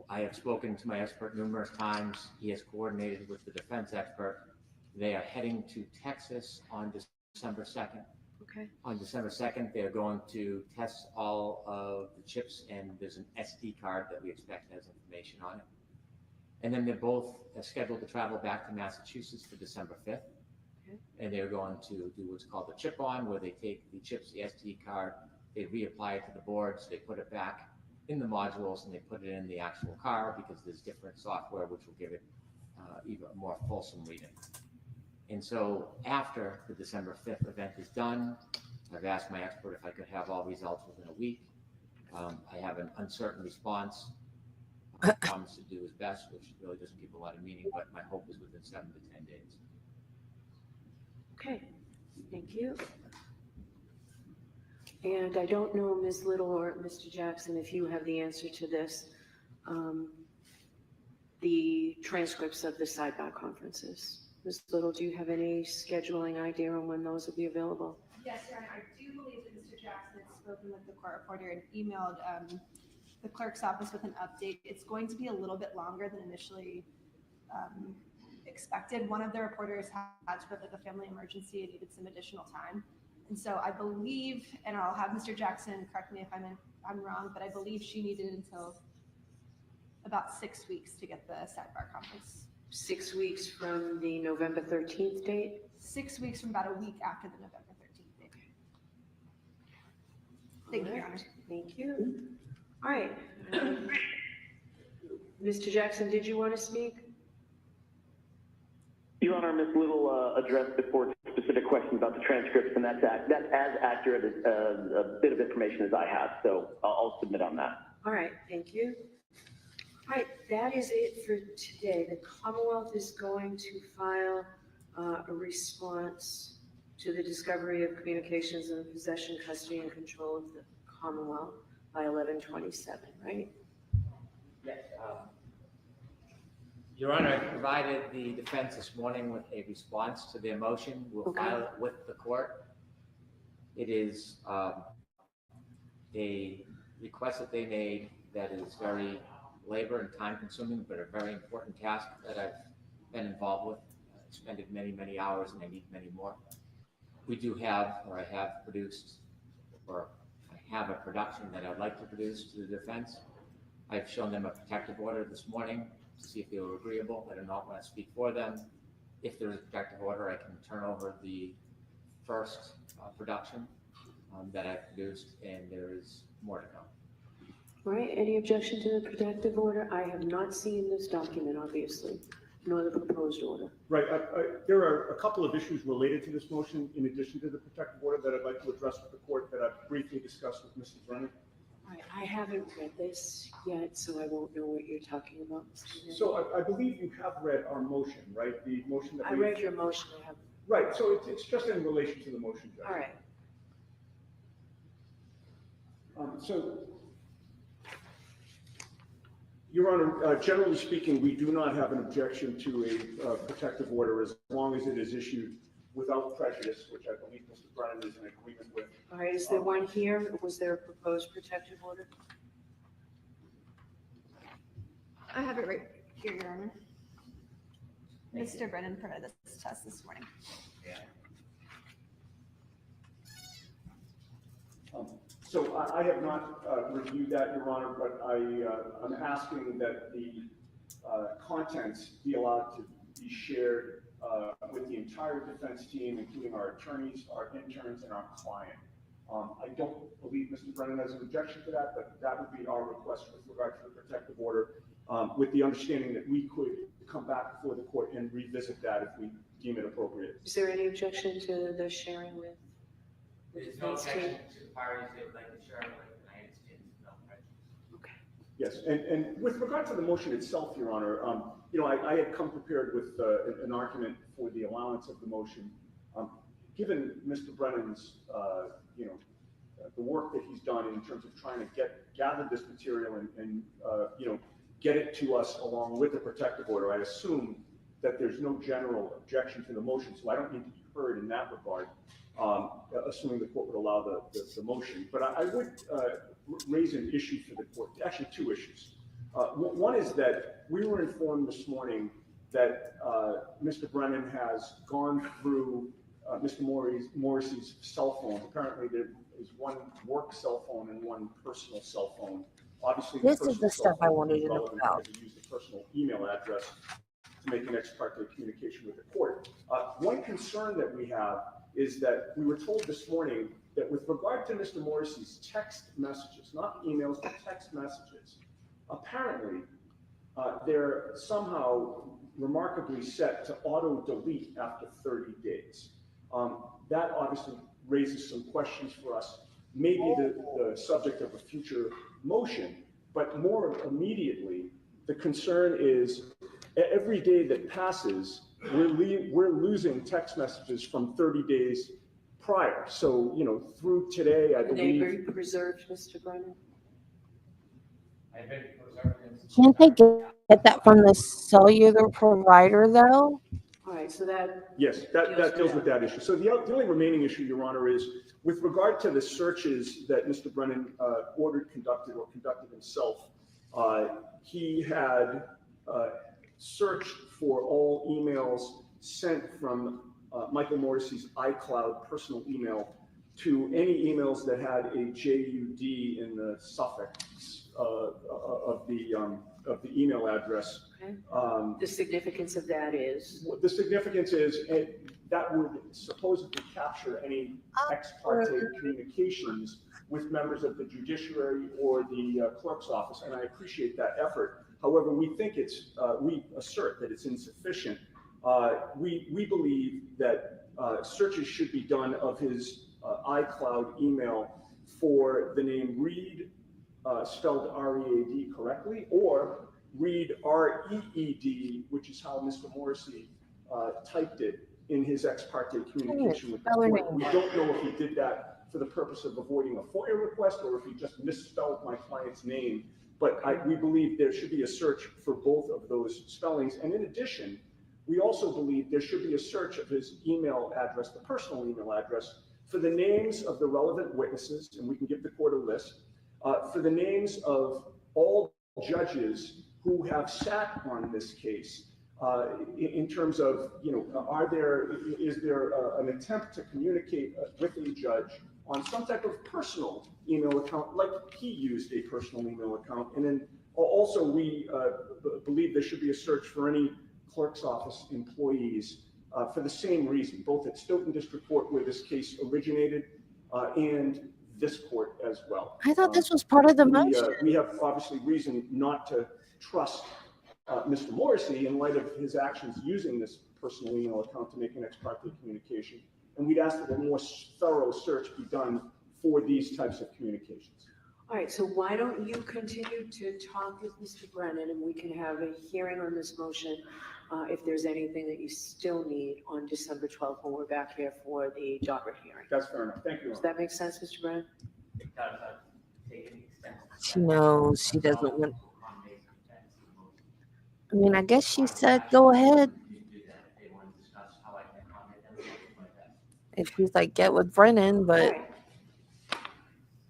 B: I have spoken to my expert numerous times. He has coordinated with the defense expert. They are heading to Texas on December 2nd.
E: Okay.
B: On December 2nd, they're going to test all of the chips, and there's an SD card that we expect has information on it. And then they're both scheduled to travel back to Massachusetts for December 5th.
E: Okay.
B: And they're going to do what's called the chip on, where they take the chips, the SD card, they reapply it to the boards, they put it back in the modules, and they put it in the actual car because there's different software which will give it even more fulsome reading. And so after the December 5th event is done, I've asked my expert if I could have all results within a week. I have an uncertain response. I promise to do his best, which really doesn't give a lot of meaning, but my hope is within 7 to 10 days.
E: Okay, thank you. And I don't know, Ms. Little or Mr. Jackson, if you have the answer to this. The transcripts of the sidebar conferences. Ms. Little, do you have any scheduling idea on when those will be available?
F: Yes, Your Honor, I do believe that Mr. Jackson has spoken with the court reporter and emailed the clerk's office with an update. It's going to be a little bit longer than initially expected. One of the reporters had to have like a family emergency and needed some additional time. And so I believe, and I'll have Mr. Jackson correct me if I'm wrong, but I believe she needed until about 6 weeks to get the sidebar conference.
E: 6 weeks from the November 13th date?
F: 6 weeks from about a week after the November 13th date. Thank you, Your Honor.
E: Thank you. All right. Mr. Jackson, did you want to speak?
I: Your Honor, Ms. Little addressed the court's specific questions about the transcripts, and that's as accurate a bit of information as I have, so I'll submit on that.
E: All right, thank you. All right, that is it for today. The Commonwealth is going to file a response to the discovery of communications in possession, custody, and control of the Commonwealth by 11/27, right?
B: Yes. Your Honor, I provided the defense this morning with a response to their motion. We'll file it with the court. It is a request that they made that is very labor and time consuming, but a very important task that I've been involved with, expended many, many hours, and I need many more. We do have, or I have produced, or I have a production that I'd like to produce to the defense. I've shown them a protective order this morning to see if they were agreeable. I do not want to speak for them. If there is a protective order, I can turn over the first production that I've produced, and there is more to come.
E: All right, any objection to the protective order? I have not seen this document, obviously, nor the proposed order.
D: Right, there are a couple of issues related to this motion in addition to the protective order that I'd like to address with the court that I've briefly discussed with Mr. Brennan.
E: All right, I haven't read this yet, so I won't know what you're talking about, Mr. Bennett.
D: So I believe you have read our motion, right? The motion that
E: I
D: we.
E: read your motion, I have,
D: Right, so it's just in relation to the motion, Judge.
E: all right.
D: So, Your Honor, generally speaking, we do not have an objection to a protective order as long as it is issued without prejudice, which I believe Mr. Brennan is in agreement with.
E: All right, is there one here? Was there a proposed protective order?
F: I have it right here, Your Honor.
B: Thank
F: Mr. Brennan provided this to us this morning.
B: Yeah.
D: So I have not reviewed that, Your Honor, but I'm asking that the contents be allowed to be shared with the entire defense team, including our attorneys, our interns, and our client. I don't believe Mr. Brennan has an objection to that, but that would be our request with regard to the protective order, with the understanding that we could come back before the court and revisit that if we deem it appropriate.
E: Is there any objection to the sharing with the
B: There's no
E: defense
B: objection
E: team?
B: to the parties that would like to share it with, and I understand no prejudice.
E: Okay.
D: Yes, and with regard to the motion itself, Your Honor, I had come prepared with an argument for the allowance of the motion. Given Mr. Brennan's, the work that he's done in terms of trying to gather this material and get it to us along with the protective order, I assume that there's no general objection to the motion, so I don't need to be heard in that regard, assuming the court would allow the motion. But I would raise an issue for the court, actually two issues. One is that we were informed this morning that Mr. Brennan has gone through Mr. Morrissey's cell phone. Apparently there is one work cell phone and one personal cell phone. Obviously,
A: This is the stuff I wanted to know
D: relevant
A: about.
D: because he used a personal email address to make an ex parte communication with the court. One concern that we have is that we were told this morning that with regard to Mr. Morrissey's text messages, not emails, but text messages, apparently they're somehow remarkably set to auto-delete after 30 days. That obviously raises some questions for us, maybe the subject of a future motion, but more immediately, the concern is every day that passes, we're losing text messages from 30 days prior. So, through today, I
E: Can they
D: believe.
E: be preserved, Mr. Brennan?
B: I've been preserving.
A: Can't they get that from the cellular provider though?
E: All right, so that,
D: Yes, that deals with that issue. So the only remaining issue, Your Honor, is with regard to the searches that Mr. Brennan conducted himself, he had searched for all emails sent from Michael Morrissey's iCloud personal email to any emails that had a JUD in the suffix of the email address.
E: okay. The significance of that is,
D: The significance is that would supposedly capture any ex parte communications with members of the judiciary or the clerk's office, and I appreciate that effort. However, we think we assert that it's insufficient. We believe that searches should be done of his iCloud email for the name Reed, spelled R-E-A-D correctly, or Reed R-E-E-D, which is how Mr. Morrissey typed it in his ex parte communication with the court. We don't know if he did that for the purpose of avoiding a FOIA request or if he just misspelled my client's name. But we believe there should be a search for both of those spellings. And in addition, we also believe there should be a search of his email address, the personal email address, for the names of the relevant witnesses, and we can give the court a list, for the names of all judges who have sat on this case, in terms of, is there an attempt to communicate with a judge on some type of personal email account, like he used a personal email account? And then also we believe there should be a search for any clerk's office employees for the same reason, both at Stoughton District Court where this case originated and this court as well.
A: I thought this was part of the motion.
D: We have obviously reason not to trust Mr. Morrissey in light of his actions using this personal email account to make an ex parte communication. And we'd ask that a more thorough search be done for these types of communications.
E: All right, so why don't you continue to talk with Mr. Brennan, and we can have a hearing on this motion if there's anything that you still need on December 12th when we're back here for the Daubert hearing.
D: That's fair enough. Thank you.
E: Does that make sense, Mr. Brennan?
A: She knows she doesn't want. I mean, I guess she said go ahead. If she's like, get with Brennan, but
E: All right.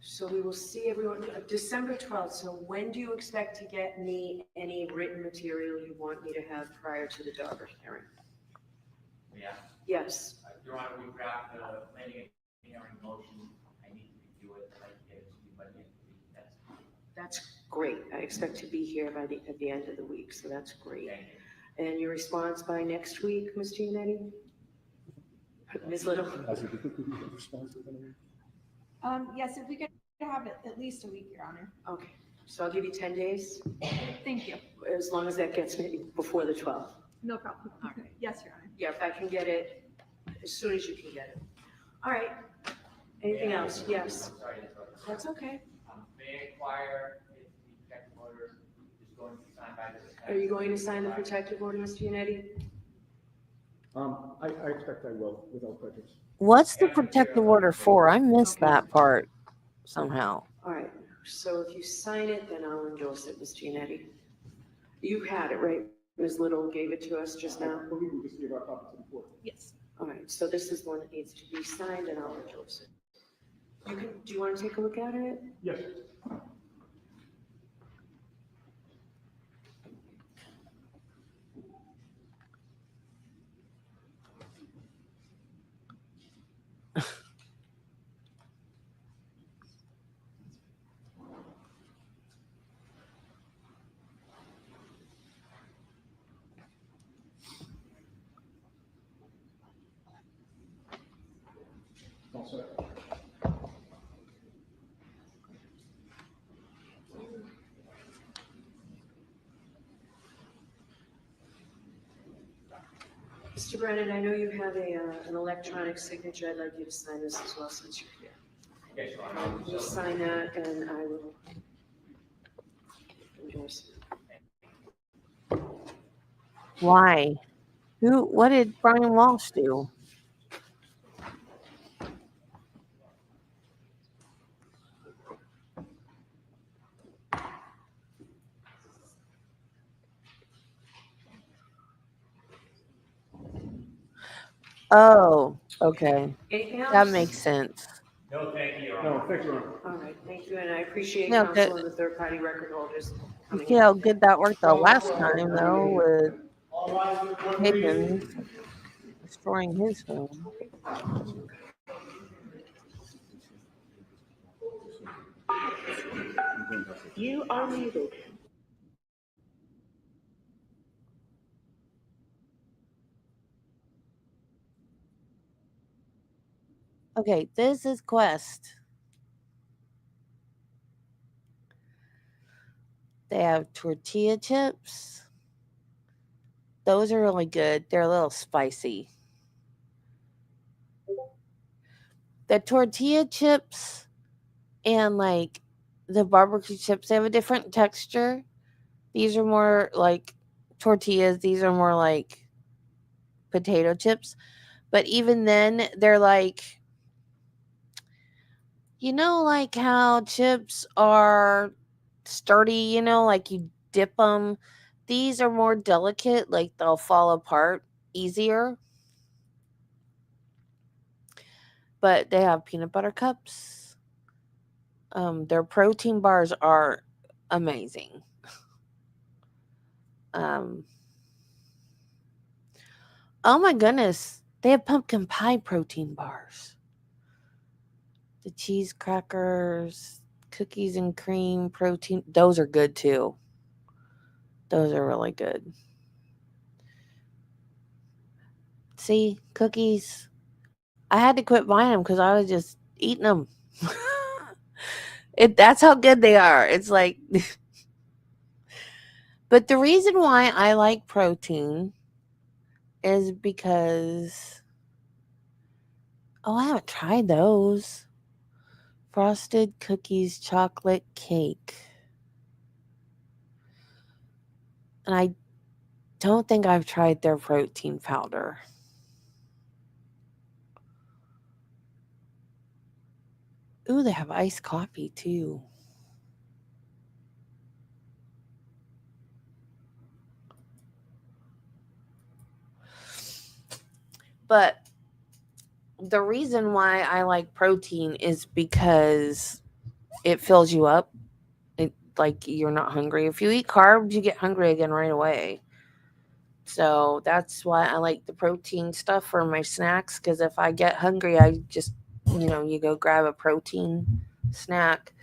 E: So we will see everyone December 12th. So when do you expect to get me any written material you want me to have prior to the Daubert hearing?
J: Yeah.
E: Yes.
J: Your Honor, we draft the planning and hearing motion. I need to review it. I'd like to get it to you by the end of the week.
E: That's great. I expect to be here by at the end of the week, so that's great.
J: Thank you.
E: And your response by next week, Ms. Giannetti? Ms. Little?
F: Yes, if we could have it at least a week, Your Honor.
E: Okay, so I'll give you 10 days,
F: Thank you.
E: as long as that gets me before the 12th.
F: No problem.
E: All right.
F: Yes, Your Honor.
E: Yeah, if I can get it, as soon as you can get it. All right. Anything else? Yes.
J: I'm sorry to interrupt.
E: That's okay.
J: May I inquire if the protective order is going to be signed by the...
E: Are you going to sign the protective order, Ms. Giannetti?
D: I expect I will, without prejudice.
A: what's the protective order for? I missed that part somehow.
E: All right, so if you sign it, then I'll endorse it, Ms. Giannetti. You had it, right? Ms. Little gave it to us just now?
D: I believe we just gave our copy to the court.
F: Yes.
E: All right, so this is one that needs to be signed and I'll endorse it. Do you want to take a look at it?
D: Yes. All set.
E: Mr. Brennan, I know you have an electronic signature. I'd like you to sign this as well since you're here.
J: Yes, Your Honor.
E: You sign that and I will endorse it.
A: Why? What did Brian Walsh do? Oh, okay.
E: Anything else?
A: That makes sense.
J: No, thank you, Your
D: No,
J: Honor.
D: thank you, Your Honor.
E: All right, thank you, and I appreciate
A: No,
E: counsel and the third-party record holders
A: You
E: coming
A: see
E: in.
A: how good that worked the last time, though, with Higgins destroying his home.
I: You are muted.
A: Okay, this is Quest. They have tortilla chips. Those are really good. They're a little spicy. The tortilla chips and like the barbecue chips, they have a different texture. These are more like tortillas. These are more like potato chips. But even then, they're like, like how chips are sturdy, like you dip them. These are more delicate, like they'll fall apart easier. But they have peanut butter cups. Their protein bars are amazing. Oh my goodness. They have pumpkin pie protein bars. The cheese crackers, cookies and cream protein. Those are good too. Those are really good. See, cookies. I had to quit buying them because I was just eating them. That's how good they are. It's like, but the reason why I like protein is because, oh, I haven't tried those. Frosted cookies, chocolate cake. And I don't think I've tried their protein powder. Ooh, they have iced coffee too. But the reason why I like protein is because it fills you up. It like you're not hungry. If you eat carbs, you get hungry again right away. So that's why I like the protein stuff for my snacks. Because if I get hungry, I just you go grab a protein snack,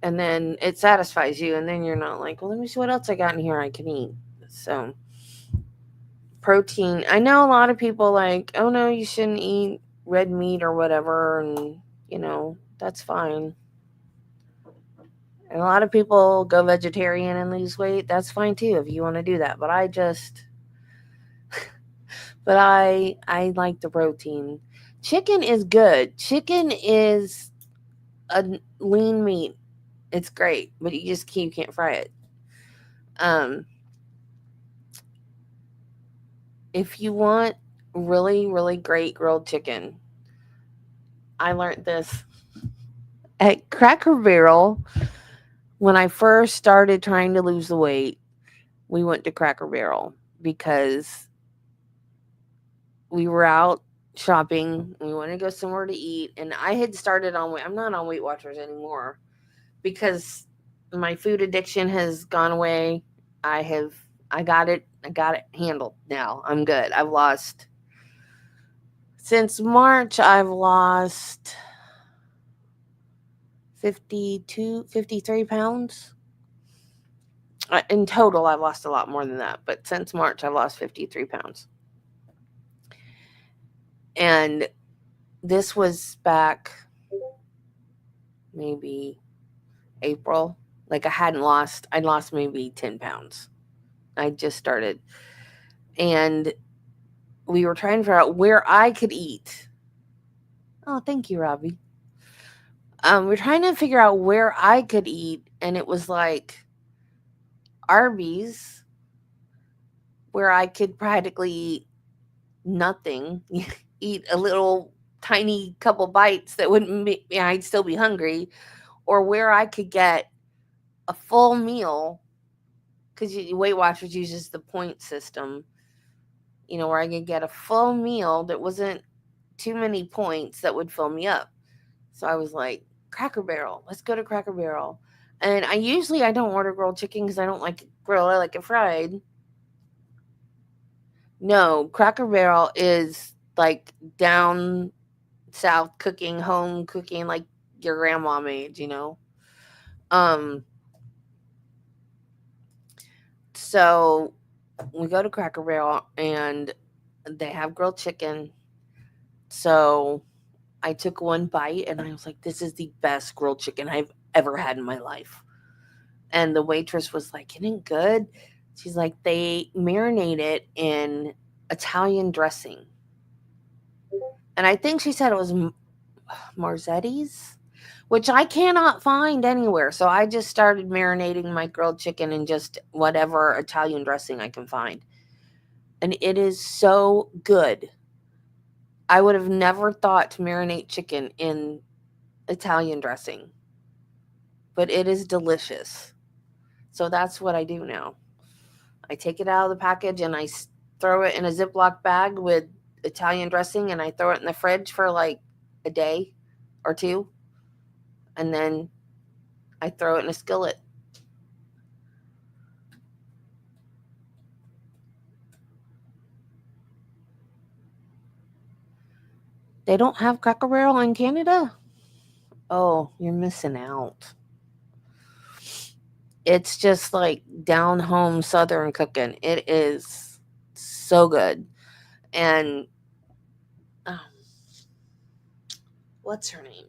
A: and then it satisfies you, and then you're not like, well, let me see what else I got in here I can eat. So protein. I know a lot of people like, oh no, you shouldn't eat red meat or whatever, and that's fine. And a lot of people go vegetarian and lose weight. That's fine too if you want to do that. But I like the protein. Chicken is good. Chicken is a lean meat. It's great, but you can't fry it. Um, if you want really really great grilled chicken, I learned this at Cracker Barrel when I first started trying to lose the weight. We went to Cracker Barrel because we were out shopping. We wanted to go somewhere to eat, and I had started on weight. I'm not on Weight Watchers anymore because my food addiction has gone away. I got it handled now. I'm good. Since March I've lost 53 pounds. In total I've lost a lot more than that, but since March I've lost 53 pounds. And this was back maybe April. Like I'd lost maybe 10 pounds. I just started. And we were trying to figure out where I could eat. Oh, thank you, Robbie. We're trying to figure out where I could eat, and it was like Arby's, where I could practically eat nothing, eat a little tiny couple bites that wouldn't be, I'd still be hungry, or where I could get a full meal, because Weight Watchers uses the point system, where I could get a full meal that wasn't too many points that would fill me up. So I was like, Cracker Barrel, let's go to Cracker Barrel. And I don't order grilled chicken because I don't like it grilled. I like it fried. No, Cracker Barrel is like down south cooking, home cooking, like your grandma made. Um, so we go to Cracker Barrel and they have grilled chicken. So I took one bite and I was like, this is the best grilled chicken I've ever had in my life. And the waitress was like, isn't it good? She's like, they marinate it in Italian dressing. And I think she said it was Marzetti's, which I cannot find anywhere. So I just started marinating my grilled chicken in just whatever Italian dressing I can find. And it is so good. I would have never thought to marinate chicken in Italian dressing, but it is delicious. So that's what I do now. I take it out of the package and I throw it in a Ziploc bag with Italian dressing, and I throw it in the fridge for like a day or two. And then I throw it in a skillet. They don't have Cracker Barrel in Canada? Oh, you're missing out. It's just like down home Southern cooking. It is so good. And um, what's her name?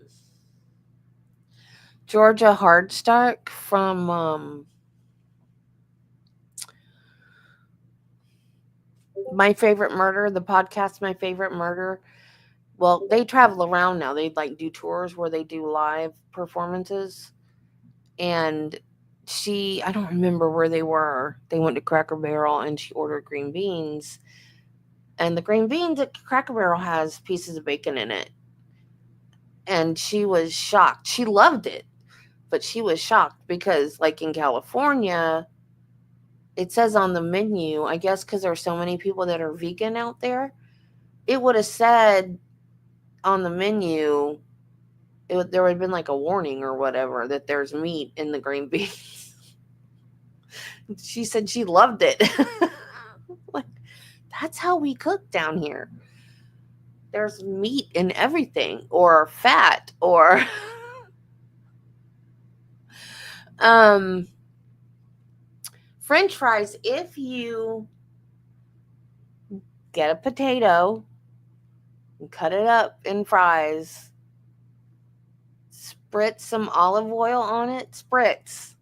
A: Georgia Hardstark from My Favorite Murder, the podcast My Favorite Murder. Well, they travel around now. They like do tours where they do live performances. And I don't remember where they were. They went to Cracker Barrel and she ordered green beans. And the green beans at Cracker Barrel has pieces of bacon in it. And she was shocked. She loved it, but she was shocked because, like in California, it says on the menu, I guess because there's so many people that are vegan out there, it would have said on the menu, there would have been like a warning or whatever that there's meat in the green beans. She said she loved it. Like, that's how we cook down here. There's meat in everything, or fat, or French fries. If you get a potato and cut it up in fries, spritz some olive oil on it. Spritz,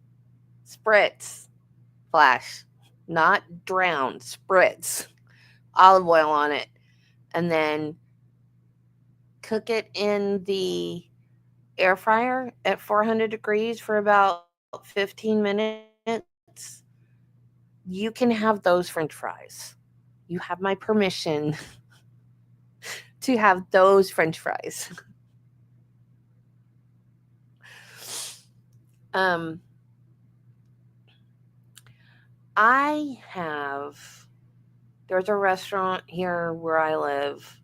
A: flash, not drown. Spritz olive oil on it, and then cook it in the air fryer at 400 degrees for about 15 minutes. You can have those French fries. You have my permission to have those French fries. um there's a restaurant here where I live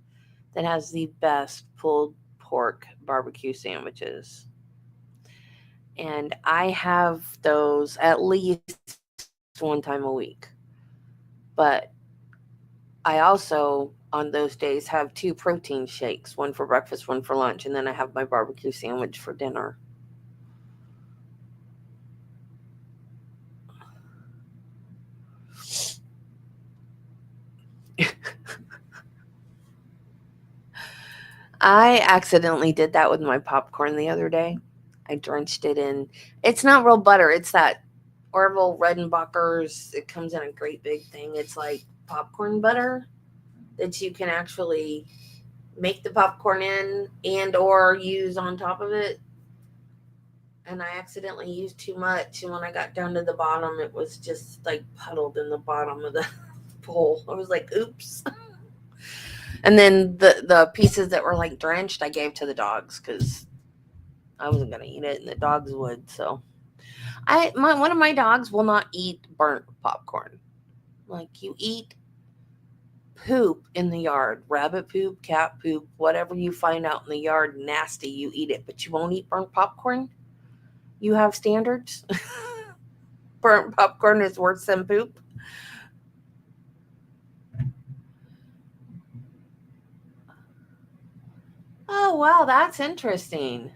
A: that has the best pulled pork barbecue sandwiches. And I have those at least one time a week. But I also, on those days, have 2 protein shakes, one for breakfast, one for lunch, and then I have my barbecue sandwich for dinner. I accidentally did that with my popcorn the other day. I drenched it in. It's not real butter. It's that Orville Redenbacher's. It comes in a great big thing. It's like popcorn butter that you can actually make the popcorn in and or use on top of it. And I accidentally used too much. And when I got down to the bottom, it was just like puddled in the bottom of the bowl. I was like, oops. And then the pieces that were like drenched, I gave to the dogs because I wasn't gonna eat it, and the dogs would. So one of my dogs will not eat burnt popcorn. Like, you eat poop in the yard, rabbit poop, cat poop, whatever you find out in the yard nasty, you eat it, but you won't eat burnt popcorn. You have standards. Burnt popcorn is worse than poop. Oh, wow, that's interesting.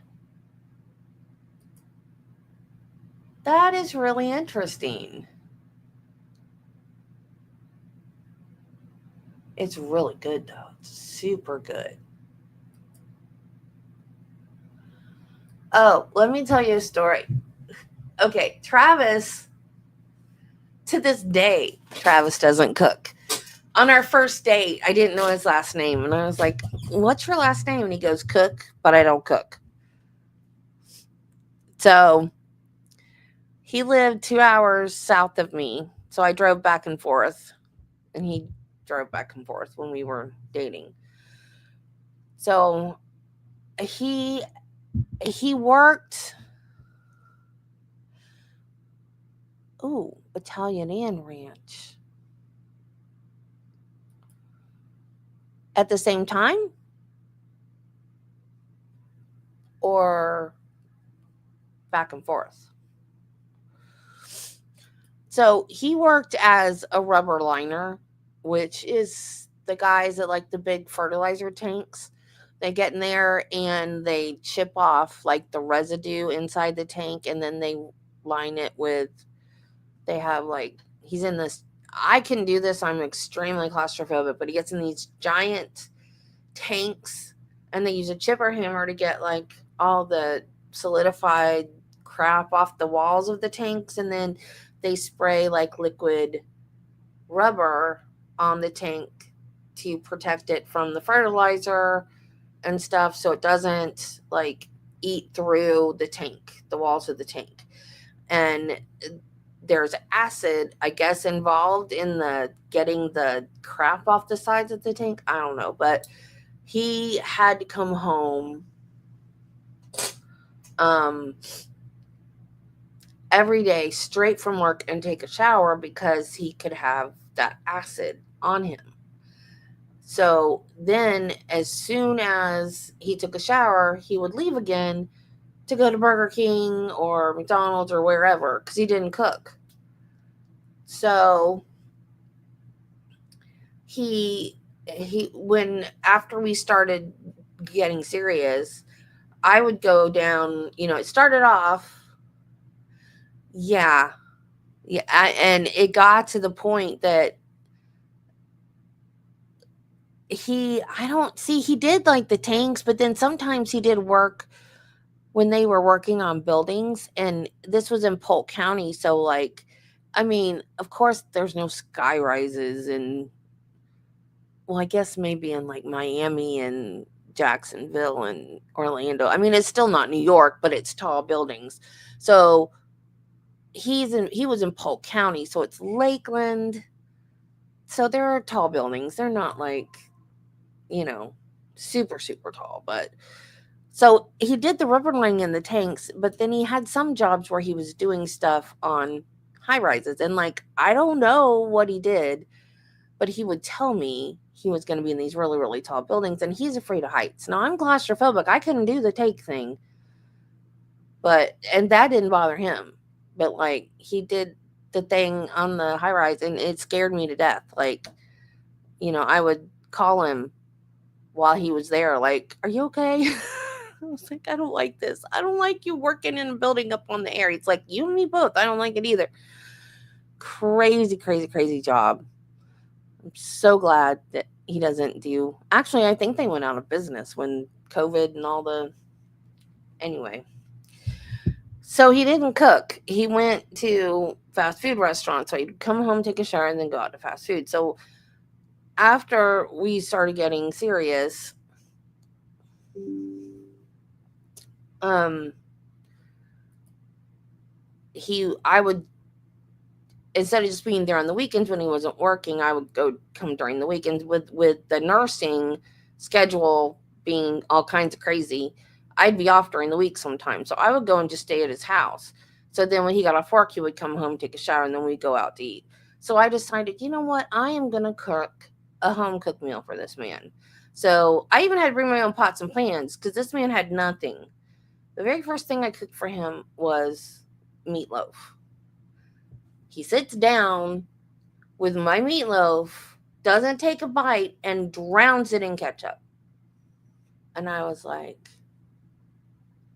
A: That is really interesting. It's really good, though. It's super good. Oh, let me tell you a story. Okay, Travis, to this day, Travis doesn't cook. On our first date, I didn't know his last name. And I was like, what's your last name? And he goes, Cook, but I don't cook. So he lived 2 hours south of me. So I drove back and forth. And he drove back and forth when we were dating. So he worked Italian and ranch at the same time, or back and forth. So he worked as a rubber liner, which is the guys that like the big fertilizer tanks They get in there and they chip off like the residue inside the tank, and then they line it with, they have like, he's in this, I can do this, I'm extremely claustrophobic, but he gets in these giant tanks and they use a chipper hammer to get like all the solidified crap off the walls of the tanks, and then they spray like liquid rubber on the tank to protect it from the fertilizer and stuff, so it doesn't like eat through the tank, the walls of the tank. And there's acid, I guess, involved in the getting the crap off the sides of the tank. I don't know, but he had to come home every day straight from work and take a shower because he could have that acid on him. So then, as soon as he took a shower, he would leave again to go to Burger King or McDonald's or wherever because he didn't cook. So he when after we started getting serious, I would go down. It started off, yeah, and it got to the point that he did like the tanks, but then sometimes he did work when they were working on buildings, and this was in Polk County. So like, I mean, of course there's no sky rises, and well, I guess maybe in like Miami and Jacksonville and Orlando. I mean, it's still not New York, but it's tall buildings. So he was in Polk County, so it's Lakeland. So there are tall buildings. They're not like, super, super tall, but so he did the rubber lining in the tanks, but then he had some jobs where he was doing stuff on high rises. And like, I don't know what he did, but he would tell me he was going to be in these really, really tall buildings, and he's afraid of heights. Now, I'm claustrophobic. I couldn't do the take thing, and that didn't bother him. But like, he did the thing on the high rise, and it scared me to death. Like, I would call him while he was there, like, "Are you okay?" I was like, "I don't like this. I don't like you working in a building up on the air." It's like, you and me both. I don't like it either. Crazy, crazy, crazy job. I'm so glad that he doesn't do. Actually, I think they went out of business when COVID and all the. Anyway. So he didn't cook. He went to fast food restaurants. So he'd come home, take a shower, and then go out to fast food. So after we started getting serious, I would, instead of just being there on the weekends when he wasn't working, I would come during the weekends. With the nursing schedule being all kinds of crazy, I'd be off during the week sometimes. So I would go and just stay at his house. So then when he got off work, he would come home, take a shower, and then we'd go out to eat. So I decided, you know what? I am going to cook a home cooked meal for this man. So I even had to bring my own pots and pans because this man had nothing. The very first thing I cooked for him was meatloaf. He sits down with my meatloaf, doesn't take a bite, and drowns it in ketchup. And I was like,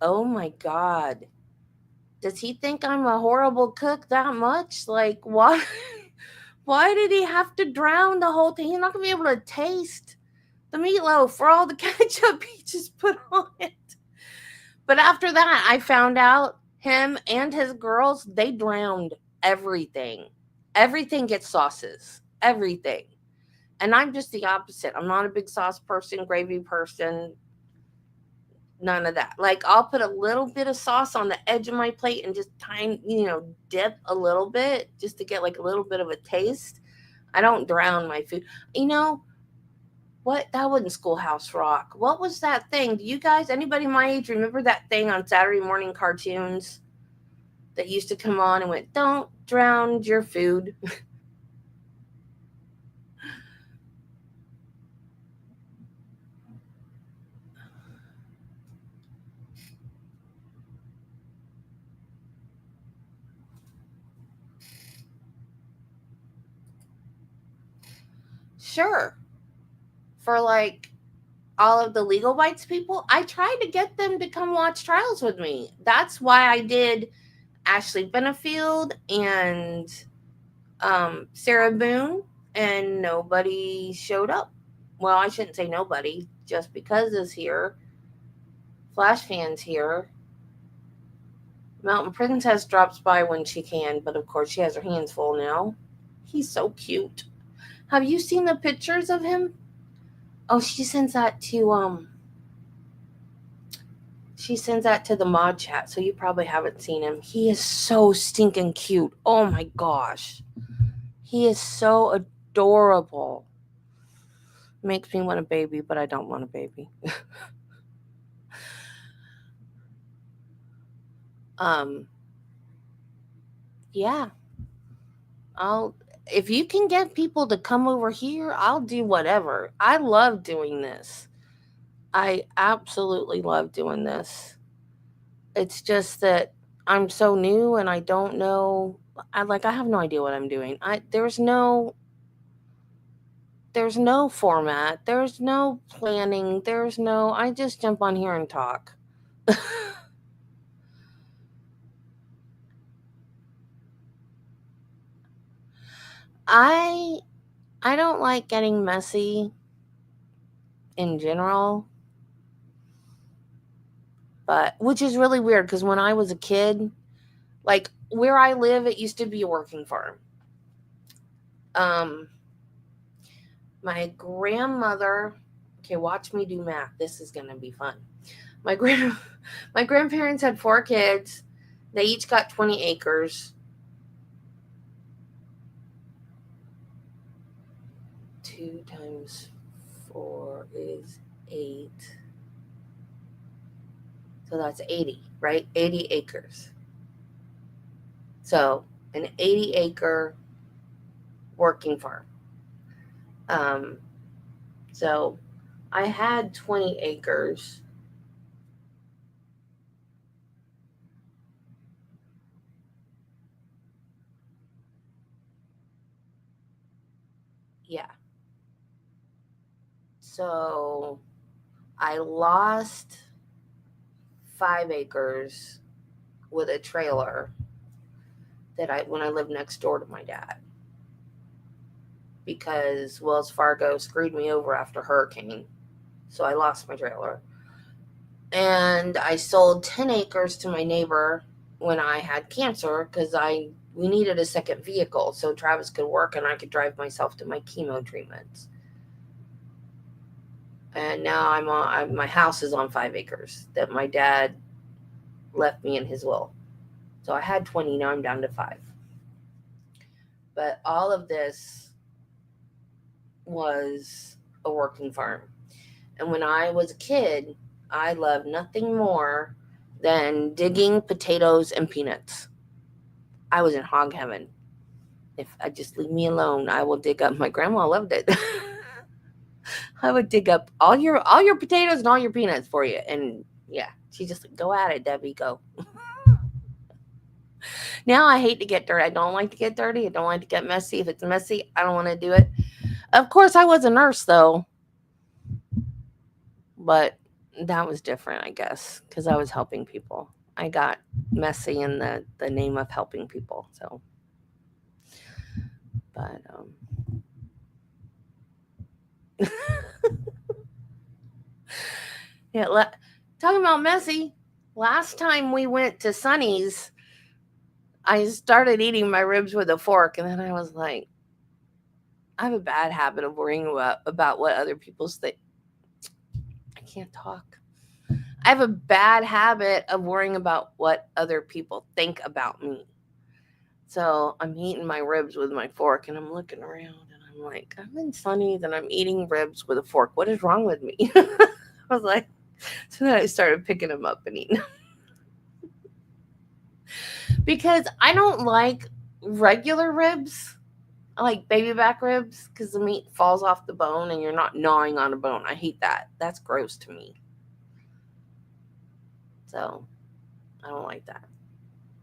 A: oh my God. Does he think I'm a horrible cook that much? Like, why? Why did he have to drown the whole thing? He's not going to be able to taste the meatloaf for all the ketchup he just put on it. But after that, I found out him and his girls, they drowned everything. Everything gets sauces. Everything. And I'm just the opposite. I'm not a big sauce person, gravy person. None of that. Like, I'll put a little bit of sauce on the edge of my plate and just dip a little bit just to get like a little bit of a taste. I don't drown my food. What? That wasn't Schoolhouse Rock. What was that thing? Do you guys, anybody my age, remember that thing on Saturday morning cartoons that used to come on and went, "Don't drown your food"? Sure. For like all of the legal rights people, I tried to get them to come watch trials with me. That's why I did Ashley Benefield and Sarah Boone, and nobody showed up. Well, I shouldn't say nobody, just because is here. Flash fans here. Mountain Princess drops by when she can, but of course she has her hands full now. He's so cute. Have you seen the pictures of him? Oh, she sends that to the mod chat, so you probably haven't seen him. He is so stinking cute. Oh my gosh. He is so adorable. Makes me want a baby, but I don't want a baby. Yeah. If you can get people to come over here, I'll do whatever. I love doing this. I absolutely love doing this. It's just that I'm so new and I don't know. I have no idea what I'm doing. There's no format. There's no planning. I just jump on here and talk. I don't like getting messy in general, but which is really weird because when I was a kid, like where I live, it used to be a working farm. My grandmother, okay, watch me do math. This is gonna be fun. My grandparents had 4 kids. They each got 20 acres. 2 times 4 is 8. So that's 80, right? 80 acres. So an 80-acre working farm. So I had 20 acres. Yeah. So I lost 5 acres with a trailer when I lived next door to my dad, because Wells Fargo screwed me over after hurricane. So I lost my trailer. And I sold 10 acres to my neighbor when I had cancer because we needed a second vehicle so Travis could work and I could drive myself to my chemo treatments. And now my house is on 5 acres that my dad left me in his will. So I had 20, now I'm down to 5. But all of this was a working farm. And when I was a kid, I loved nothing more than digging potatoes and peanuts. I was in hog heaven. If I just leave me alone, I will dig up. My grandma loved it. I would dig up all your potatoes and all your peanuts for you. And yeah, she just like, go at it, Debbie, go. Now I hate to get dirty. I don't like to get dirty. I don't like to get messy. If it's messy, I don't want to do it. Of course, I was a nurse though, but that was different, I guess, because I was helping people. I got messy in the name of helping people. So, but yeah. Talking about messy. Last time we went to Sonny's, I started eating my ribs with a fork, and then I was like, I have a bad habit of worrying about what other people think. I can't talk. I have a bad habit of worrying about what other people think about me. So I'm eating my ribs with my fork, and I'm looking around, and I'm like, I'm in Sonny's, and I'm eating ribs with a fork. What is wrong with me? I was like, so then I started picking them up and eating. Because I don't like regular ribs. I like baby back ribs because the meat falls off the bone and you're not gnawing on a bone. I hate that. That's gross to me. So I don't like that.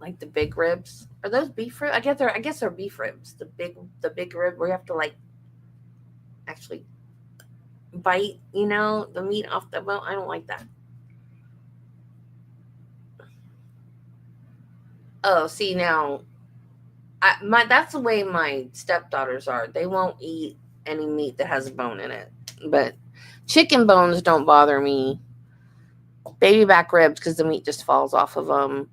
A: Like the big ribs. Are those beef ribs? I guess they're beef ribs. The big rib where you have to like actually bite, you know, the meat off the bone. I don't like that. Oh, see now, that's the way my stepdaughters are. They won't eat any meat that has a bone in it. But chicken bones don't bother me. Baby back ribs, because the meat just falls off of them.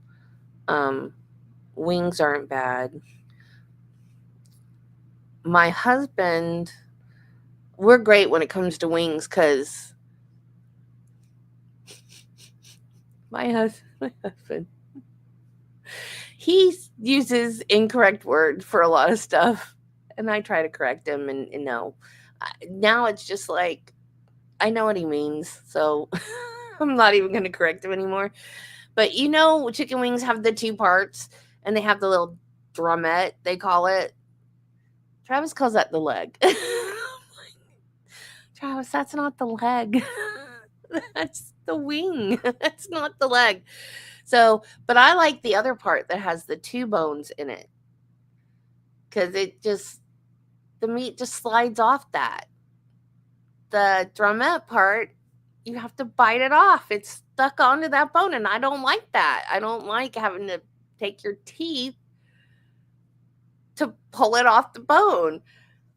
A: Wings aren't bad. My husband, we're great when it comes to wings, because my husband, he uses incorrect words for a lot of stuff, and I try to correct him, and no. Now it's just like, I know what he means, so I'm not even going to correct him anymore. But you know, chicken wings have the two parts, and they have the little drumette, they call it. Travis calls that the leg. Travis, that's not the leg. That's the wing. That's not the leg. So, but I like the other part that has the two bones in it, because the meat just slides off that. The drumette part, you have to bite it off. It's stuck onto that bone, and I don't like that. I don't like having to take your teeth to pull it off the bone.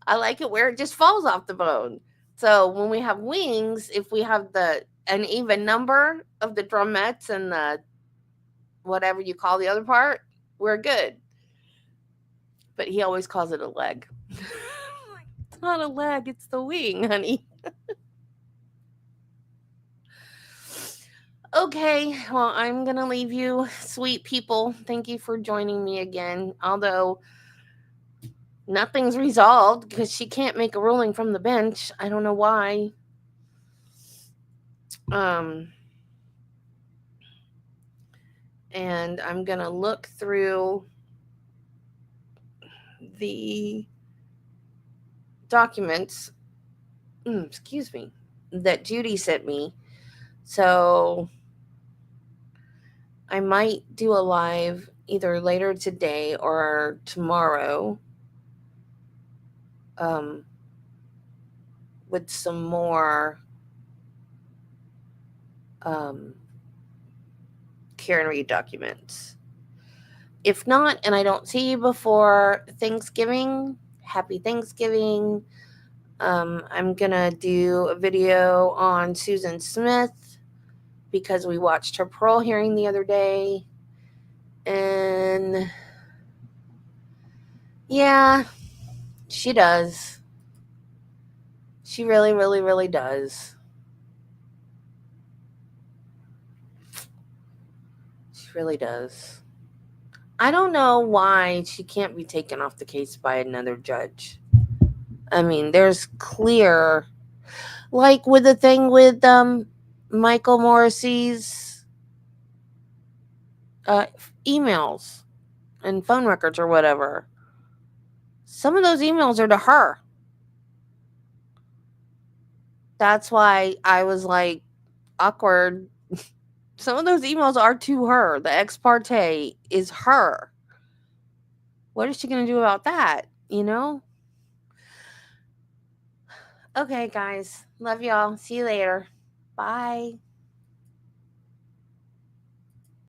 A: I like it where it just falls off the bone. So when we have wings, if we have an even number of the drumettes and the whatever you call the other part, we're good. But he always calls it a leg. It's not a leg, it's the wing, honey. Okay, well, I'm going to leave you, sweet people. Thank you for joining me again. Although nothing's resolved because she can't make a ruling from the bench. I don't know why. And I'm going to look through the documents, excuse me, that Judy sent me. So I might do a live either later today or tomorrow with some more Karen Reed documents. If not, and I don't see you before Thanksgiving, happy Thanksgiving. I'm gonna do a video on Susan Smith because we watched her parole hearing the other day. And yeah, she does. She really, really, really does. She really does. I don't know why she can't be taken off the case by another judge. I mean, there's clear, like with the thing with Michael Morrissey's emails and phone records or whatever. Some of those emails are to her. That's why I was like awkward. Some of those emails are to her. The ex parte is her. What is she going to do about that? You know? Okay, guys. Love y'all. See you later. Bye.